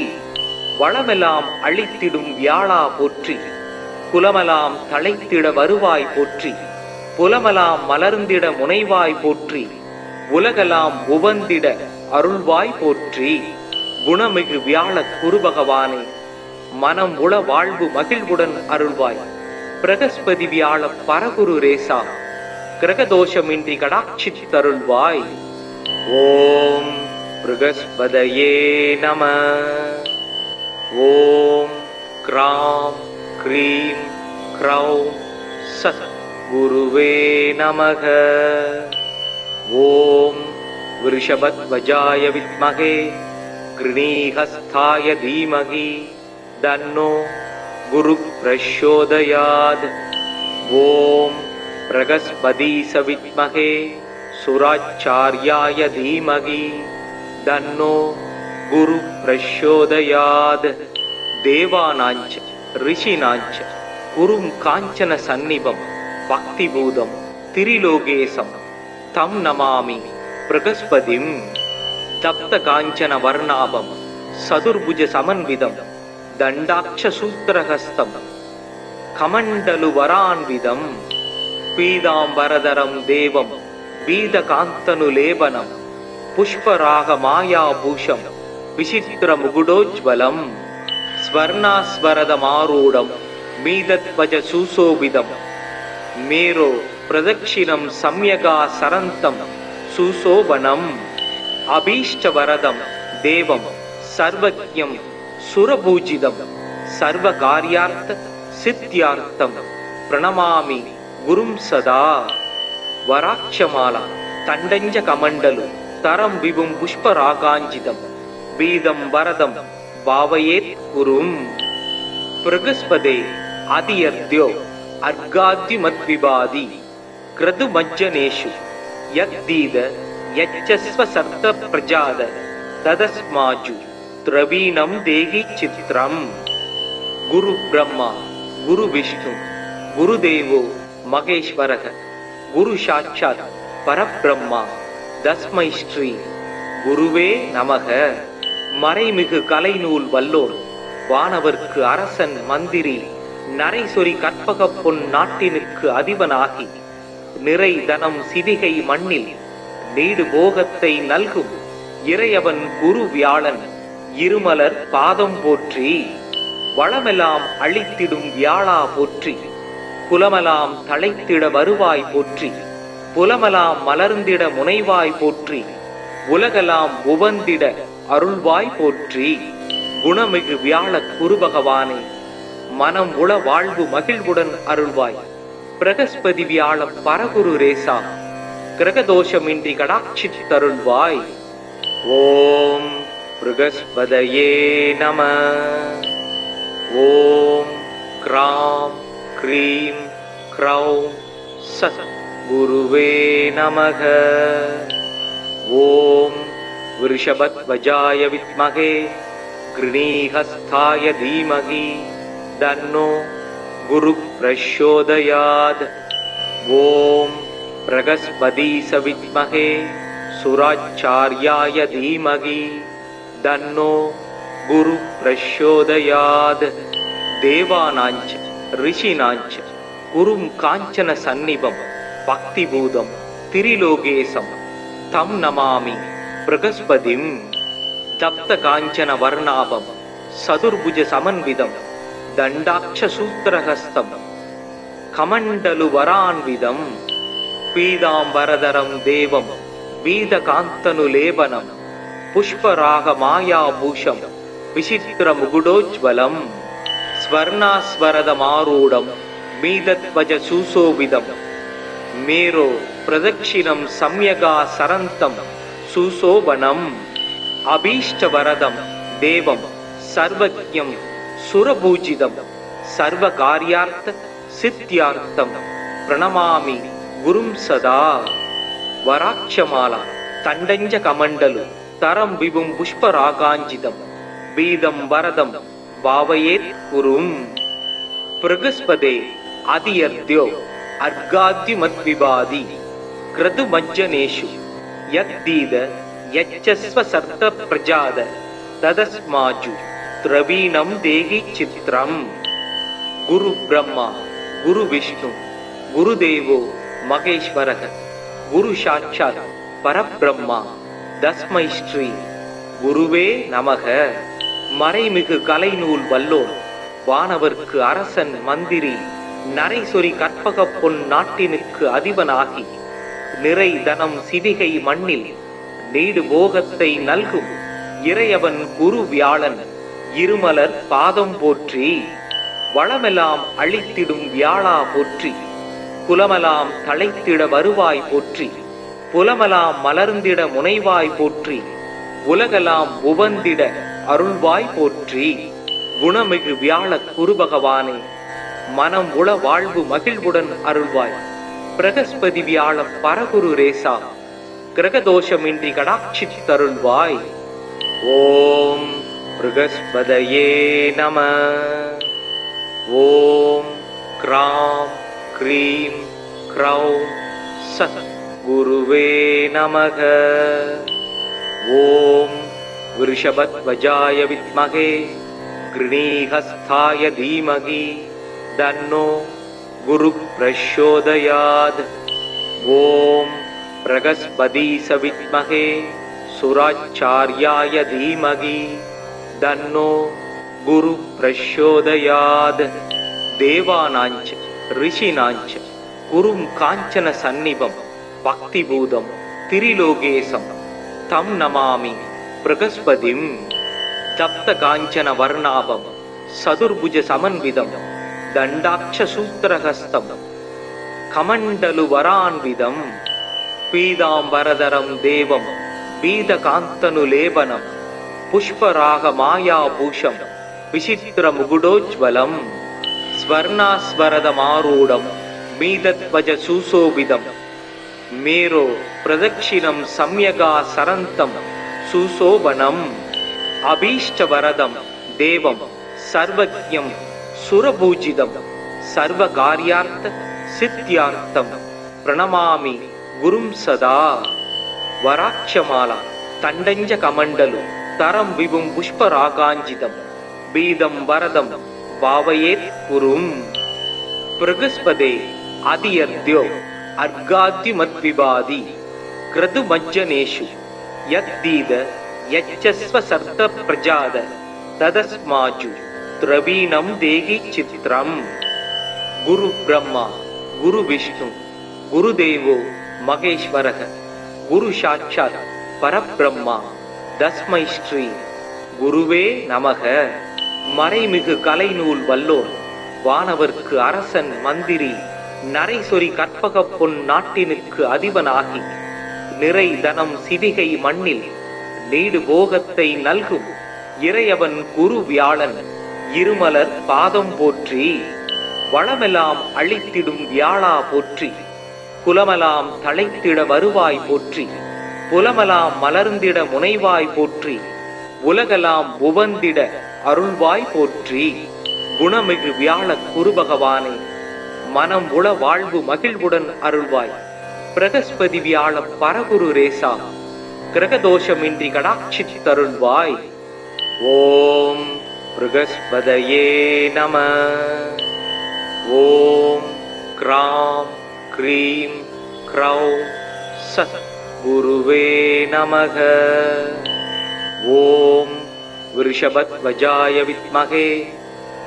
வளமெல்லாம் அழித்திடும் வியாழா போற்றி குலமெல்லாம் தழைத்திட வருவாய் போற்றி புலமெல்லாம் மலர்ந்திட முனைவாய் போற்றி உலகெல்லாம் உவந்திட அருள்வாய் போற்றி. குணமிகு வியாழ குரு பகவானே மனம் உள வாழ்வு மகிழ்வுடன் அருள்வாய். பிரகஸ்பதி வியாழ பரகுரு ரேசா கிரகதோஷமின்றி கடாட்சித்தருள்வாய். ஓம் பிரகஸ்பதயே நம. ஓம் கிராம் க்ரீம் க்ரௌம் சத் குருவே நமக. ஓம் விருஷபத்வஜாய வித்மகே கிருணீஹஸ்தாய தீமகி தன்னோ குரு பிரச்சோதயாத். ஓம் பிரகஸ்பதீஸ வித்மகே சுராச்சார்யாய தீமகி தன்னோ குரு பிரச்சோதயாத். தேவானாஞ்ச ரிஷினாஞ்ச குரும் காஞ்சன சந்நிபம் பக்திபூதம் திரிலோகேசம் தம் நமாமி பிரகஸ்பதிம் தப்த காஞ்சன வர்ணாபம் சதுர்புஜ சமன்விதம் தண்டாட்ச சூத்திரஹஸ்தம் கமண்டலு வரான்விதம் பீதாம்பரதரம் தேவம் பீதகாந்தனு லேபனம் புஷ்பராக மாயாபூஷம் விசித்திர முகுடோஜ்வலம் ஸ்வர்ணாஸ்வரதமாரூடம் மீதத்வஜ சுசோபிதம் மேரோ பிரதக்ஷிணம் சம்யகா சரந்தம் சுசோபனம் அபீஷ்டவரதம் தேவம் சர்வஜ்ஞம் சுரபூஜிதம் சர்வகார்யார்த்த சித்யார்த்தம் பிரணமாமி குரும் சதா வராட்சமாலா தண்டஞ்ச கமண்டலு தரம் விபும் புஷ்பராகாஞ்சிதம் பீதம் வரதம் பாவயேத் குரும் பிரகஸ்பதே அதியர்த்யோ அர்காத்யுமத்விபாதி கிரது மஜ்ஜனேஷு யத்தீத யச்சஸ்வ சர்த்த பிரஜாத ததஸ்மாஜு திரவீணம் தேகி சித்ரம் குரு பிரம்மா குரு விஷ்ணு குருதேவோ மகேஸ்வரக குரு சாட்சாத் பரபிரம்மா தஸ்மை ஸ்ரீ குருவே நமக. மறைமிகு கலைநூல் வல்லோன் வானவர்க்கு அரசன் மந்திரி நரைசொரி கற்பக பொன் நாட்டினுக்கு அதிபனாகி நிறை தனம் சிவிகை மண்ணில் நீடு போகத்தை நல்கும் இறையவன் குரு வியாழன் இருமலர் பாதம் போற்றி வளமெல்லாம் அழித்திடும் வியாழா போற்றி குலமெல்லாம் தழைத்திட வருவாய் போற்றி புலமெல்லாம் மலர்ந்திட முனைவாய் போற்றி உலகெல்லாம் உவந்திட அருள்வாய் போற்றி. குணமிகு வியாழ குரு பகவானே மனம் உள வாழ்வு மகிழ்வுடன் அருள்வாய். பிரகஸ்பதி வியாழ பரகுரு ரேசா கிரகதோஷமின்றி கடாட்சித்தருள்வாய். ஓம் பிரகஸ்பதயே நம. ஓம் கிராம் க்ரீம் க்ரௌம் சத் குருவே நமக. ஓம் விருஷபத்வஜாய வித்மகே கிருணீஹஸ்தாய தீமகி தன்னோ குரு பிரச்சோதயாத். ஓம் பிரகஸ்பதீஸ வித்மகே சுராச்சார்யாய தீமகி தன்னோ குரு பிரச்சோதயாத். தேவானாஞ்ச ரிஷினாஞ்ச குரும் காஞ்சன சந்நிபம் பக்திபூதம் திரிலோகேசம் தம் நமாமி பிரகஸ்பதிம். தப்த காஞ்சன வர்ணாபம் சதுர்புஜ சமன்விதம் தண்டாட்ச சூத்திரஹஸ்தம் கமண்டலு வரான்விதம் பீதாம்பரதரம் தேவம் பீதகாந்தனு லேபனம் புஷ்பராக மாயாபூஷம் விசித்திர முகுடோஜ்வலம் ஸ்வர்ணாஸ்வரதமாரூடம் மீதத்வஜ சுசோபிதம் மேரோ பிரதக்ஷிணம் சம்யகா சரந்தம் சுசோபனம் அபீஷ்டவரதம் தேவம் சர்வஜ்ஞம் சுரபூஜிதம் சர்வகார்யார்த்த சித்யார்த்தம் பிரணமாமி குரும் சதா. வராட்சமாலா தண்டஞ்ச கமண்டலு தரம் விபும் புஷ்பராகாஞ்சிதம் பீதம் வரதம் பாவயேத் குரும். பிரகஸ்பதே அதியர்த்யோ அர்காத்யுமத்விபாதி கிரது மஜ்ஜனேஷு யத்தீத யச்சஸ்வ சர்த்த பிரஜாத ததஸ்மாஜு திரவீணம் தேகி சித்ரம். குரு பிரம்மா குரு விஷ்ணு குருதேவோ மகேஸ்வரக குரு சாட்சாத் பரபிரம்மா தஸ்மை ஸ்ரீ குருவே நமக. மறைமிகு கலைநூல் வல்லோன் வானவர்க்கு அரசன் மந்திரி நரைசொரி கற்பக பொன் நாட்டினுக்கு அதிபனாகி நிறை தனம் சிவிகை மண்ணில் நீடு போகத்தை நல்கும் இறையவன் குரு வியாழன் இருமலர் பாதம் போற்றி வளமெல்லாம் அழித்திடும் வியாழா போற்றி குலமெல்லாம் தழைத்திட வருவாய் போற்றி புலமெல்லாம் மலர்ந்திட முனைவாய் போற்றி உலகெல்லாம் உவந்திட அருள்வாய் போற்றி. குணமிகு வியாழ குரு பகவானே மனம் உள வாழ்வு மகிழ்வுடன் அருள்வாய். பிரகஸ்பதி வியாழ பரகுரு ரேசா கிரகதோஷமின்றி கடாட்சித்தருள்வாய். ஓம் ப்ருகஸ்பதயே நம. ஓம் க்ராம் க்ரீம் க்ரௌம் சத் குருவே நமக. ஓம் விருஷபத்வஜாய வித்மகே கிருணீஹஸ்தாய தீமகி தன்னோ குரு பிரச்சோதயாத். ஓம் பிரகஸ்பதீஸ வித்மகே சுராச்சார்யாய தீமகி தன்னோ குரு பிரச்சோதயாத். தேவானாஞ்ச ரிஷினாஞ்ச குரும் காஞ்சன சந்நிபம் பக்திபூதம் திரிலோகேசம் தம் நமாமி பிரகஸ்பதிம். தப்த காஞ்சன வர்ணாபம் சதுர்புஜ சமன்விதம் தண்டாட்ச சூத்திரஹஸ்தம் கமண்டலு வரான்விதம் பீதாம்பரதரம் தேவம் பீதகாந்தனு லேபனம் புஷ்பராக மாயாபூஷம் விசித்திர முகுடோஜ்வலம் ஸ்வர்ணாஸ்வரதமாரூடம் மீதத்வஜ சுசோபிதம் மேரோ பிரதக்ஷிணம் சம்யகா சரந்தம் சுசோபனம் அபீஷ்டவரதம் தேவம் சர்வஜ்ஞம் சுரபூஜிதம் சர்வகார்யார்த்த சித்யார்த்தம் பிரணமாமி குரும் சதா. வராட்சமாலா தண்டஞ்ச கமண்டலு தரம் விபும் புஷ்பராகாஞ்சிதம் பீதம் வரதம் பாவயேத் குரும். ப்ருகஸ்பதே அதியர்த்யோ அர்காத்யுமத்விபாதி கிருது மஜ்ஜனேஷு யத்தீத யச்சஸ்வ சர்த்த பிரஜாத ததஸ்மாஜு திரவீணம் தேகி சித்ரம். குரு பிரம்மா குரு விஷ்ணு குருதேவோ மகேஸ்வரக குரு சாட்சாத் பரபிரம்மா தஸ்மை ஸ்ரீ குருவே நமக. மறைமிகு கலைநூல் வல்லோன் வானவர்க்கு அரசன் மந்திரி நரைசொரி கற்பக பொன் நாட்டினுக்கு அதிபனாகி நிறை தனம் சிவிகை மண்ணில் நீடு போகத்தை நல்கும் இறையவன் குரு வியாழன் இருமலர் பாதம் போற்றி. வளமெல்லாம் அழித்திடும் வியாழா போற்றி. குலமெல்லாம் தழைத்திட வருவாய் போற்றி. புலமெல்லாம் மலர்ந்திட முனைவாய் போற்றி. உலகெல்லாம் உவந்திட அருள்வாய் போற்றி. குணமிகு வியாழ குரு பகவானே மனம் உள வாழ்வு மகிழ்வுடன் அருள்வாய். பிரகஸ்பதி வியாழ பரகுரு ரேசா கிரகதோஷமின்றி கடாட்சித்தருள்வாய். ஓம் ப்ருகஸ்பதயே நம. ஓம் க்ராம் க்ரீம் க்ரௌம் சத் குருவே நமக. ஓம் விருஷபத்வஜாய வித்மகே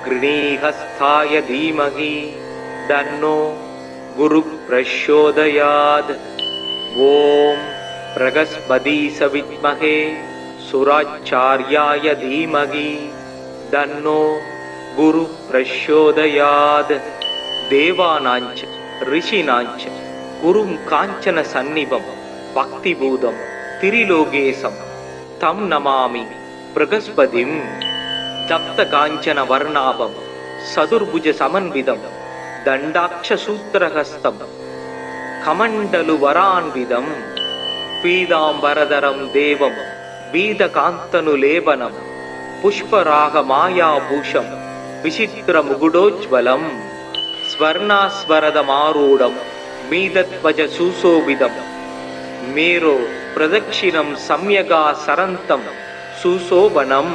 கிருணீஹஸ்தாய தீமகி தன்னோ குரு பிரச்சோதயாத். ஓம் பிரகஸ்பதீஸ வித்மகே சுராச்சார்யாய தீமகி தன்னோ குரு பிரச்சோதயாத். தேவானாஞ்ச ரிஷினாஞ்ச குரும் காஞ்சன சந்நிபம் பக்திபூதம் திரிலோகேசம் தம் நமாமி ப்ருகஸ்பதிம். தப்த காஞ்சன வர்ணாபம் சதுர்புஜ சமன்விதம் தண்டாட்ச சூத்திரஹஸ்தம் கமண்டலு வரான்விதம் பீதாம்பரதரம் தேவம் பீதகாந்தனு லேபனம் புஷ்பராக மாயாபூஷம் விசித்திர முகுடோஜ்வலம் ஸ்வர்ணாஸ்வரதமாரூடம் மீதத்வஜ சுசோபிதம் மேரோ பிரதக்ஷிணம் சம்யகா சரந்தம் சுசோபனம்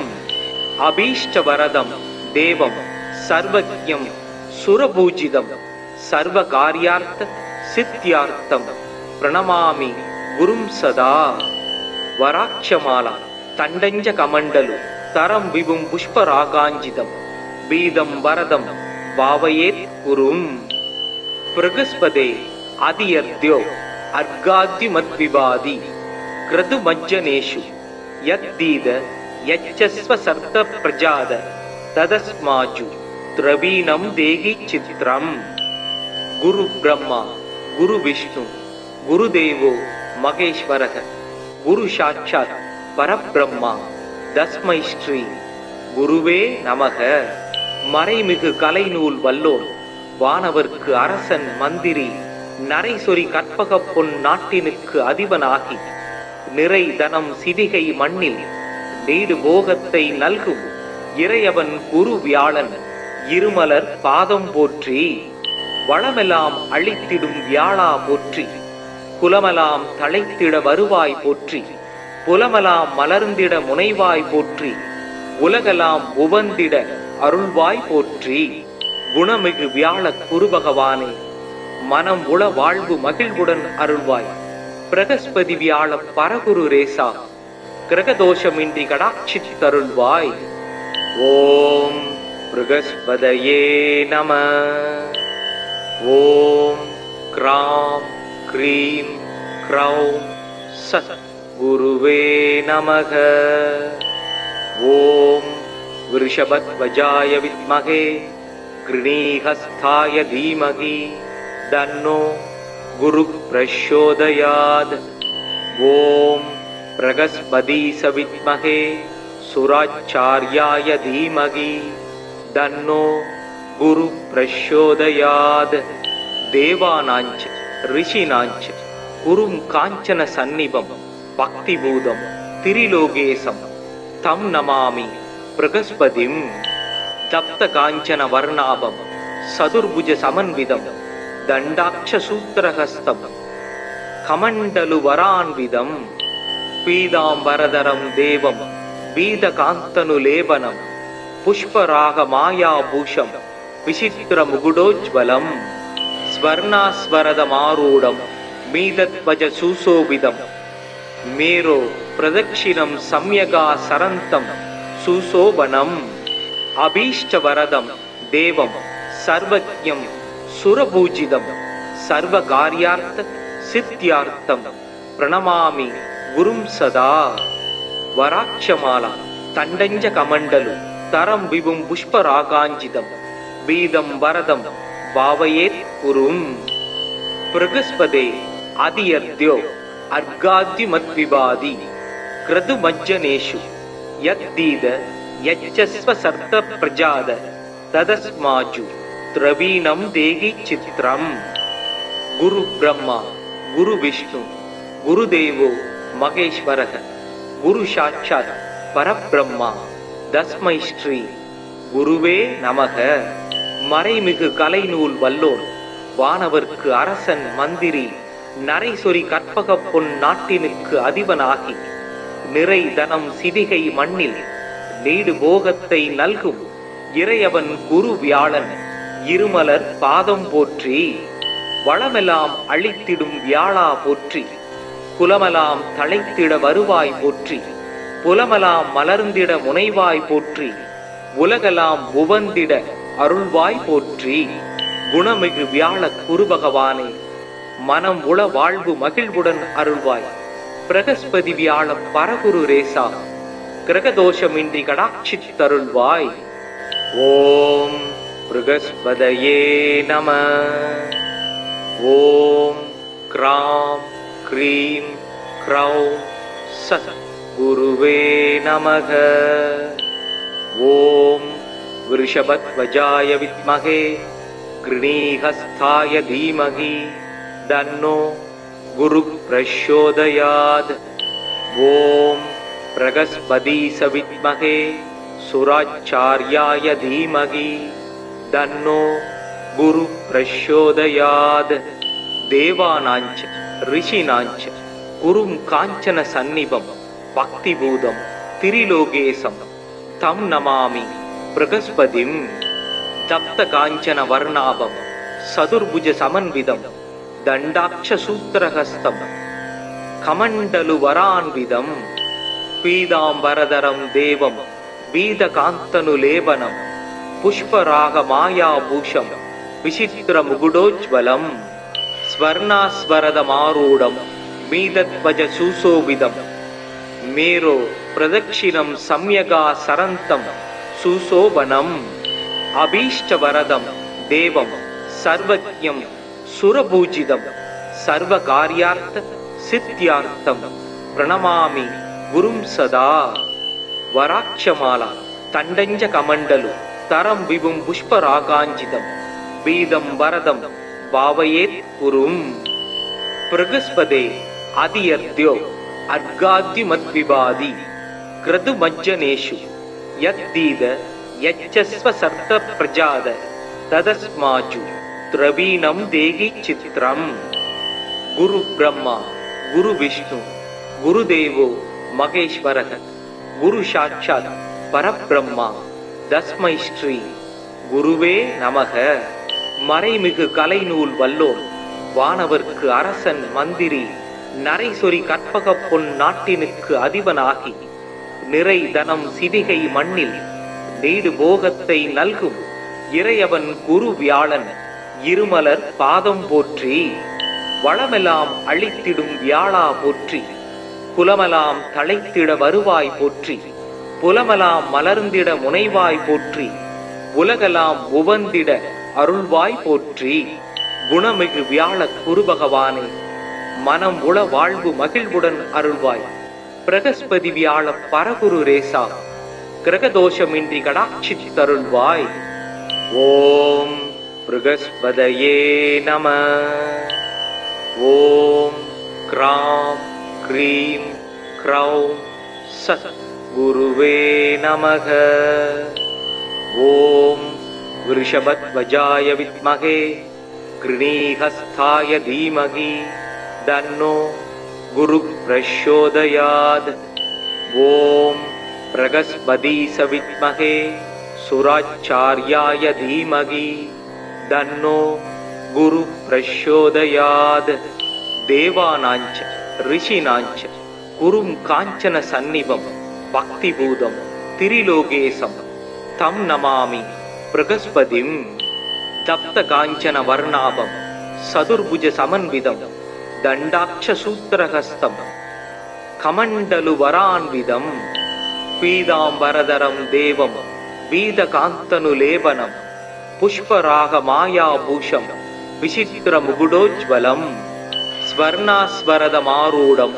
அபீஷ்டவரதம் தேவம் சர்வஜ்ஞம் சுரபூஜிதம் சர்வகார்யார்த்த சித்யார்த்தம் பிரணமாமி குரும் சதா. வராட்சமாலா தண்டஞ்ச கமண்டலு தரம் விபும் புஷ்பராகாஞ்சிதம் பீதம் வரதம் பாவயேத் குரும். ப்ருகஸ்பதே அதியர்த்யோ அர்காத்யுமத்விபாதி கிருது மஜ்ஜனேஷு யத்தீத யச்சஸ்வ சர்த்த பிரஜாத ததஸ்மாஜு திரவீணம் தேகி சித்ரம். குரு பிரம்மா குரு விஷ்ணு குருதேவோ மகேஸ்வரக குரு சாட்சாத் பரபிரம்மா தஸ்மை ஸ்ரீ குருவே நமக. மறைமிகு கலைநூல் வல்லோன் வானவர்க்கு அரசன் மந்திரி நரைசொரி கற்பக பொன் நாட்டினுக்கு அதிபனாகி நிறை தனம் சிவிகை மண்ணில் நீடு போகத்தை நல்கும் இறையவன் குரு வியாழன் இருமலர் பாதம் போற்றி. வளமெல்லாம் அழித்திடும் வியாழா போற்றி. குலமெல்லாம் தழைத்திட வருவாய் போற்றி. புலமெல்லாம் மலர்ந்திட முனைவாய் போற்றி. உலகெல்லாம் உவந்திட அருள்வாய் போற்றி. குணமிகு வியாழ குரு பகவானே, மனம் உள வாழ்வு மகிழ்வுடன் அருள்வாய். பிரகஸ்பதி வியாழ பரகுரு ரேசா, கிரகதோஷமின்றி கடாட்சித்தருள்வாய். ஓம் பிரகஸ்பதயே நம. ஓம் கிராம் க்ரீம் க்ரௌம் சத் குருவே நமக. ஓம் விருஷபத்வஜாய வித்மகே கிருணீஹஸ்தாய தீமகி தன்னோ குரு பிரச்சோதயாத். ஓம் பிரகஸ்பதீஸ வித்மகே சுராச்சார்யாய தீமகி தன்னோ குரு பிரச்சோதயாத். தேவானாஞ்ச ரிஷினாஞ்ச குரும் காஞ்சன சந்நிபம் பக்திபூதம் திரிலோகேசம் தம் நமாமி பிரகஸ்பதிம். தப்த காஞ்சன வர்ணாபம் சதுர்புஜ சமன்விதம் தண்டாட்ச சூத்திரஹஸ்தம் கமண்டலு வரான்விதம் பீதாம்பரதரம் தேவம் பீதகாந்தனு லேபனம் புஷ்பராக மாயாபூஷம் விசித்திர முகுடோஜ்வலம் ஸ்வர்ணாஸ்வரதமாரூடம் மீதத்வஜ சுசோபிதம் மேரோ பிரதட்சிணம் சம்யகா சரந்தம் சுசோபனம் அபீஷ்டவரதம் தேவம் சர்வஜ்ஞம் சுரபூஜிதம் சர்வகார்யார்த்த சித்தியார்த்தம் பிரணமாமி குரும் சதா. வராட்சமாலா தண்டஞ்ச கமண்டலு தரம் விபும் புஷ்பராகாஞ்சிதம் பீதம் வரதம் பாவயேத் குரும். பிரகஸ்பதே அதியர்த்யோ அர்காத்யுமத்விபாதி கிருது மஜ்ஜனேஷு யத்தீத யச்சஸ்வ சர்த்த பிரஜாத ததஸ்மாஜு திரவீணம் தேகி சித்ரம். குரு பிரம்மா குரு விஷ்ணு குருதேவோ மகேஸ்வரக குரு சாட்சாத் பரபிரம்மா தஸ்மை ஸ்ரீ குருவே நமக. மறைமிகு கலைநூல் வல்லோன் வானவர்க்கு அரசன் மந்திரி நரைசொரி கற்பக பொன் நாட்டினுக்கு அதிபனாகி நிறை தனம் சிவிகை மண்ணில் நீடு போகத்தை நல்கும் இறையவன் குரு வியாழன் இருமலர் பாதம் போற்றி. வளமெல்லாம் அழித்திடும் வியாழா போற்றி. குலமெல்லாம் தழைத்திட வருவாய் போற்றி. புலமெல்லாம் மலர்ந்திட முனைவாய் போற்றி. உலகெல்லாம் உவந்திட அருள்வாய் போற்றி. குணமிகு வியாழ குரு பகவானே, மனம் உள வாழ்வு மகிழ்வுடன் அருள்வாய். பிரகஸ்பதி வியாழ பரகுரு ரேசா, கிரகதோஷமின்றி கடாட்சித்தருள்வாய். ஓம் பிரகஸ்பதயே நம. ஓம் கிராம் க்ரீம் க்ரௌம் சத் குருவே நமக. ஓம் விருஷபத்வஜாய வித்மகே கிருணீஹஸ்தாய தீமகி தன்னோ குரு பிரச்சோதயாத். ஓம் பிரகஸ்பதீஸ வித்மகே சுராச்சார்யாய தீமகி தன்னோ குரு பிரச்சோதயாத். தேவானாஞ்ச ரிஷினாஞ்ச குரும் காஞ்சன சந்நிபம் பக்திபூதம் திரிலோகேசம் தம் நமாமி பிரகஸ்பதிம். தப்த காஞ்சன வர்ணாபம் சதுர்புஜ சமன்விதம் தண்டாட்ச சூத்திரஹஸ்தம் கமண்டலு வரான்விதம் பீதாம்பரதரம் தேவம் பீதகாந்தனு லேபனம் புஷ்பராக மாயாபூஷம் விசித்திர முகுடோஜ்வலம் ஸ்வர்ணாஸ்வரதமாரூடம் மீதத்வஜ சுசோபிதம் மேரோ பிரதட்சிணம் சம்யகா சரந்தம் சுசோபனம் அபீஷ்டவரதம் தேவம் சர்வஜ்ஞம் சுரபூஜிதம் சர்வகார்யார்த்த சித்தியார்த்தம் பிரணமாமி குரும் சதா. வராட்சமாலா தண்டஞ்ச கமண்டலு தரம் விபும் புஷ்பராகாஞ்சிதம் பீதம் வரதம் பாவயேத் குரும். பிரகஸ்பதே அதியர்த்யோ அர்காத்யுமத்விபாதி क्रतुमज्जनेषु यद्दीद यच्चस्व सर्त प्रजाद तदस्माजु द्रवीणं देहि चित्रम्। गुरु ब्रह्मा गुरु विष्णु गुरुदेवो महेश्वरः गुरु साक्षात् परब्रह्मा तस्मै श्री குருவே நமக. மறைமிகு கலைநூல் வல்லோன் வானவர்க்கு அரசன் மந்திரி நரைசொரி கற்பக பொன் நாட்டினுக்கு அதிபனாகி நிறை தனம் சிவிகை மண்ணில் நீடு போகத்தை நல்கும் இறையவன் குரு வியாழன் இருமலர் பாதம் போற்றி. வளமெல்லாம் அழித்திடும் வியாழா போற்றி. குலமெல்லாம் தழைத்திட வருவாய் போற்றி. புலமெல்லாம் மலர்ந்திட முனைவாய் போற்றி. உலகெல்லாம் உவந்திட அருள்வாய் போற்றி. குணமிகு வியாழ குரு பகவானே மனம் உள வாழ்வு மகிழ்வுடன் அருள்வாய். பிரகஸ்பதி வியாழ பரகுரு ரேசா கிரகதோஷமின்றி கடாட்சித்தருள்வாய். ஓம் பிரகஸ்பதயே நம. ஓம் க்ராம் க்ரீம் க்ரௌம் சத் குருவே நமக. ஓம் விருஷபத்வஜாய வித்மகே கிருணீஹஸ்தாய தீமகி தன்னோ குரு பிரச்சோதயாத். ஓம் பிரகஸ்பதீஸ வித்மகே சுராச்சார்யாய தீமகி தன்னோ குரு பிரச்சோதயாத். தேவானாஞ்ச ரிஷினாஞ்ச குரும் காஞ்சன சந்நிபம் பக்திபூதம் திரிலோகேசம் தம் நமாமி பிரகஸ்பதிம். தப்த காஞ்சன வர்ணாபம் சதுர்புஜ சமன்விதம் தண்டாட்ச சூத்திரஹஸ்தம் கமண்டலு வரான்விதம் பீதாம்பரதரம் தேவம் வீதகாந்தனு லேபனம் புஷ்பராக மாயாபூஷம் விசித்திர முகுடோஜ்வலம் ஸ்வர்ணாஸ்வரதமாரூடம்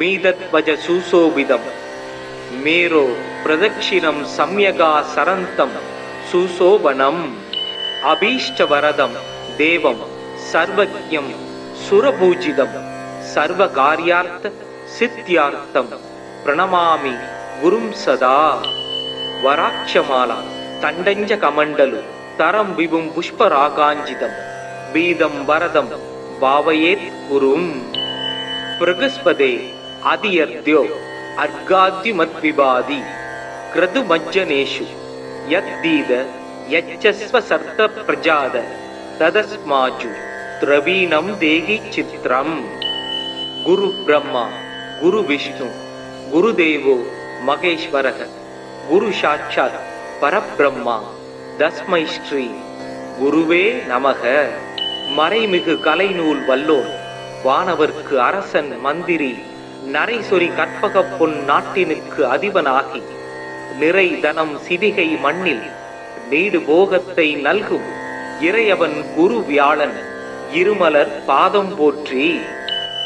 மீதத்வஜ சுசோபிதம் மேரோ பிரதக்ஷிணம் சம்யகா சரந்தம் சுசோபனம் அபீஷ்டவரதம் தேவம் சர்வஜ்ஞம் சுரபூஜிதம் சர்வகார்யார்த்த சித்தியார்த்தம் பிரணமாமி குரும் சதா. வராட்சமாலா தண்டஞ்ச கமண்டலு தரம் விபும் புஷ்பராகாஞ்சிதம் பீதம் வரதம் பாவயேத் குரும். பிரகஸ்பதே அதியர்த்யோ அர்காத்யுமத்விபாதி க்ரதுமஜ்ஜனேஷு யத்தீத யச்சஸ்வ சர்த்த பிரஜாத ததஸ்மாஜு திரவீணம் தேகி சித்ரம். குரு பிரம்மா குரு விஷ்ணு குருதேவோ மகேஸ்வரக குரு சாட்சாத் பரபிரம்மா தஸ்மை ஸ்ரீ குருவே நமக. மறைமிகு கலைநூல் வல்லோன் வானவர்க்கு அரசன் மந்திரி நரைசொரி கற்பக பொன் நாட்டினுக்கு அதிபனாகி நிறை தனம் சிவிகை மண்ணில் நீடு போகத்தை நல்கும் இறையவன் குரு வியாழன் இருமலர் பாதம் போற்றி.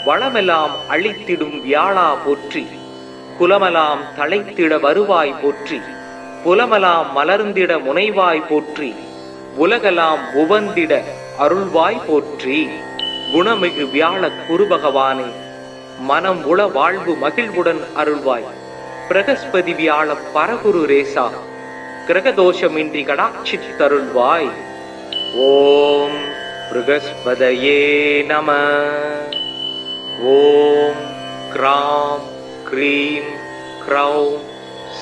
வளமெல்லாம் அழித்திடும் வியாழா போற்றி. குலமெல்லாம் தழைத்திட வருவாய் போற்றி. புலமெல்லாம் மலர்ந்திட முனைவாய் போற்றி. உலகெல்லாம் உவந்திட அருள்வாய் போற்றி. குணமிகு வியாழ குரு பகவானே மனம் உள வாழ்வு மகிழ்வுடன் அருள்வாய். பிரகஸ்பதி வியாழ பரகுரு ரேசா கிரகதோஷமின்றி கடாட்சித்தருள்வாய். ஓம் பிரகஸ்பதயே நம. ஓம் க்ராம் க்ரீம் க்ரௌம்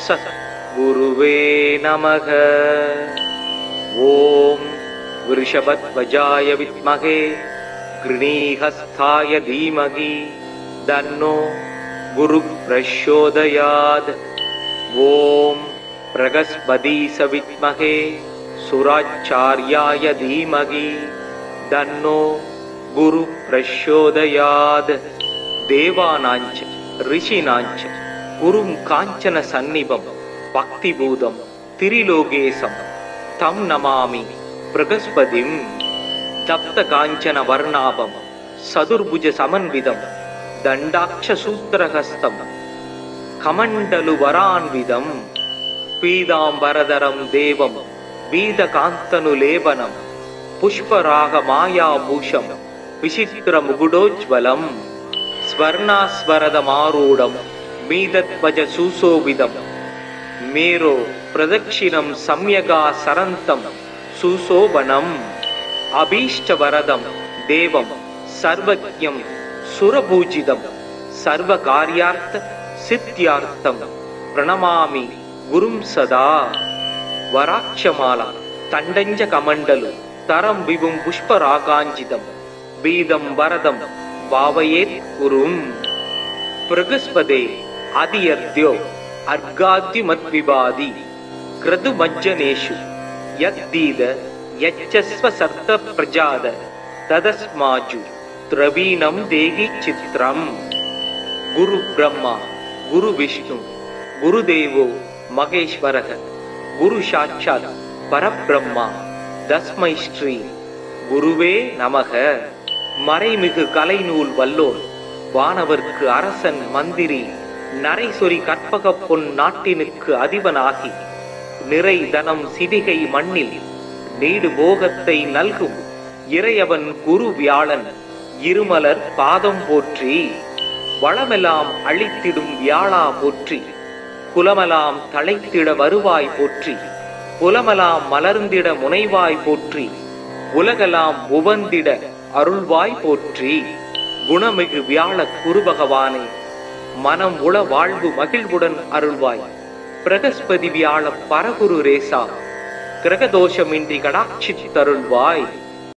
சத் குருவே நமக. ஓம் விருஷபத்வஜாய வித்மகே கிருணீஹஸ்தாய தீமகி தன்னோ குரு பிரச்சோதயாத். ஓம் பிரகஸ்பதீஸ வித்மகே சுராச்சார்யாய தீமகி தன்னோ குரு பிரச்சோதயாத். தேவானாஞ்ச ரிஷினாஞ்ச குரும் காஞ்சன சந்நிபம் பக்திபூதம் திரிலோகேசம் தம் நமாமி பிரகஸ்பதிம். தப்த காஞ்சன வர்ணாபம் சதுர்புஜ சமன்விதம் தண்டாட்ச சூத்திரஹஸ்தம் கமண்டலு வரான்விதம் பீதாம்பரதரம் தேவம் வீதகாந்தனு லேபனம் புஷ்பராக மாயாபூஷம் விசித்திர முகுடோஜ்வலம் ஸ்வர்ணாஸ்வரதமாரூடம் மீதத்வஜ சூசோவிதம் மேரோ பிரதட்சிணம் சம்யகா சரந்தம் சுசோபனம் அபீஷ்டவரதம் தேவம் சர்வஜ்ஞம் சுரபூஜிதம் சர்வகாரியார்த்த சித்தியார்த்தம் பிரணமாமி குரும் சதா. வராட்சமாலா தண்டஞ்ச கமண்டலு தரம் விபும் புஷ்பராகாஞ்சிதம் பீதம் வரதம் பாவயேத் குரும். பிரகஸ்பதே அதியர்த்யோ அர்காத்யுமத்விபாதி கிருது மஜ்ஜனேஷு யத்தீத யச்சஸ்வ சர்த்த பிரஜாத ததஸ்மாஜு திரவீணம் தேகி சித்ரம். குரு பிரம்மா குரு விஷ்ணு குருதேவோ மகேஸ்வரக குரு சாட்சாத் பரபிரம்மா தஸ்மை ஸ்ரீ குருவே நமக. மறைமிகு கலைநூல் வல்லோர் வானவர்க்கு அரசன் மந்திரி நரைசொரி கற்பக பொன் நாட்டினுக்கு அதிபனாகி நிறை தனம் சிவிகை மண்ணில் நீடு போகத்தை நல்கும் இறையவன் குரு வியாழன் இருமலர் பாதம் போற்றி. வளமெல்லாம் அழித்திடும் வியாழா போற்றி குலமெல்லாம் தழைத்திட வருவாய் போற்றி புலமெல்லாம் மலர்ந்திட முனைவாய் போற்றி உலகெல்லாம் உவந்திட அருள்வாய் போற்றி. குணமிகு வியாழ குரு பகவானே மனம் உள வாழ்வு மகிழ்வுடன் அருள்வாய். பிரகஸ்பதி வியாழ பரகுரு ரேசா கிரகதோஷமின்றி கடாட்சித்தருள்வாய்.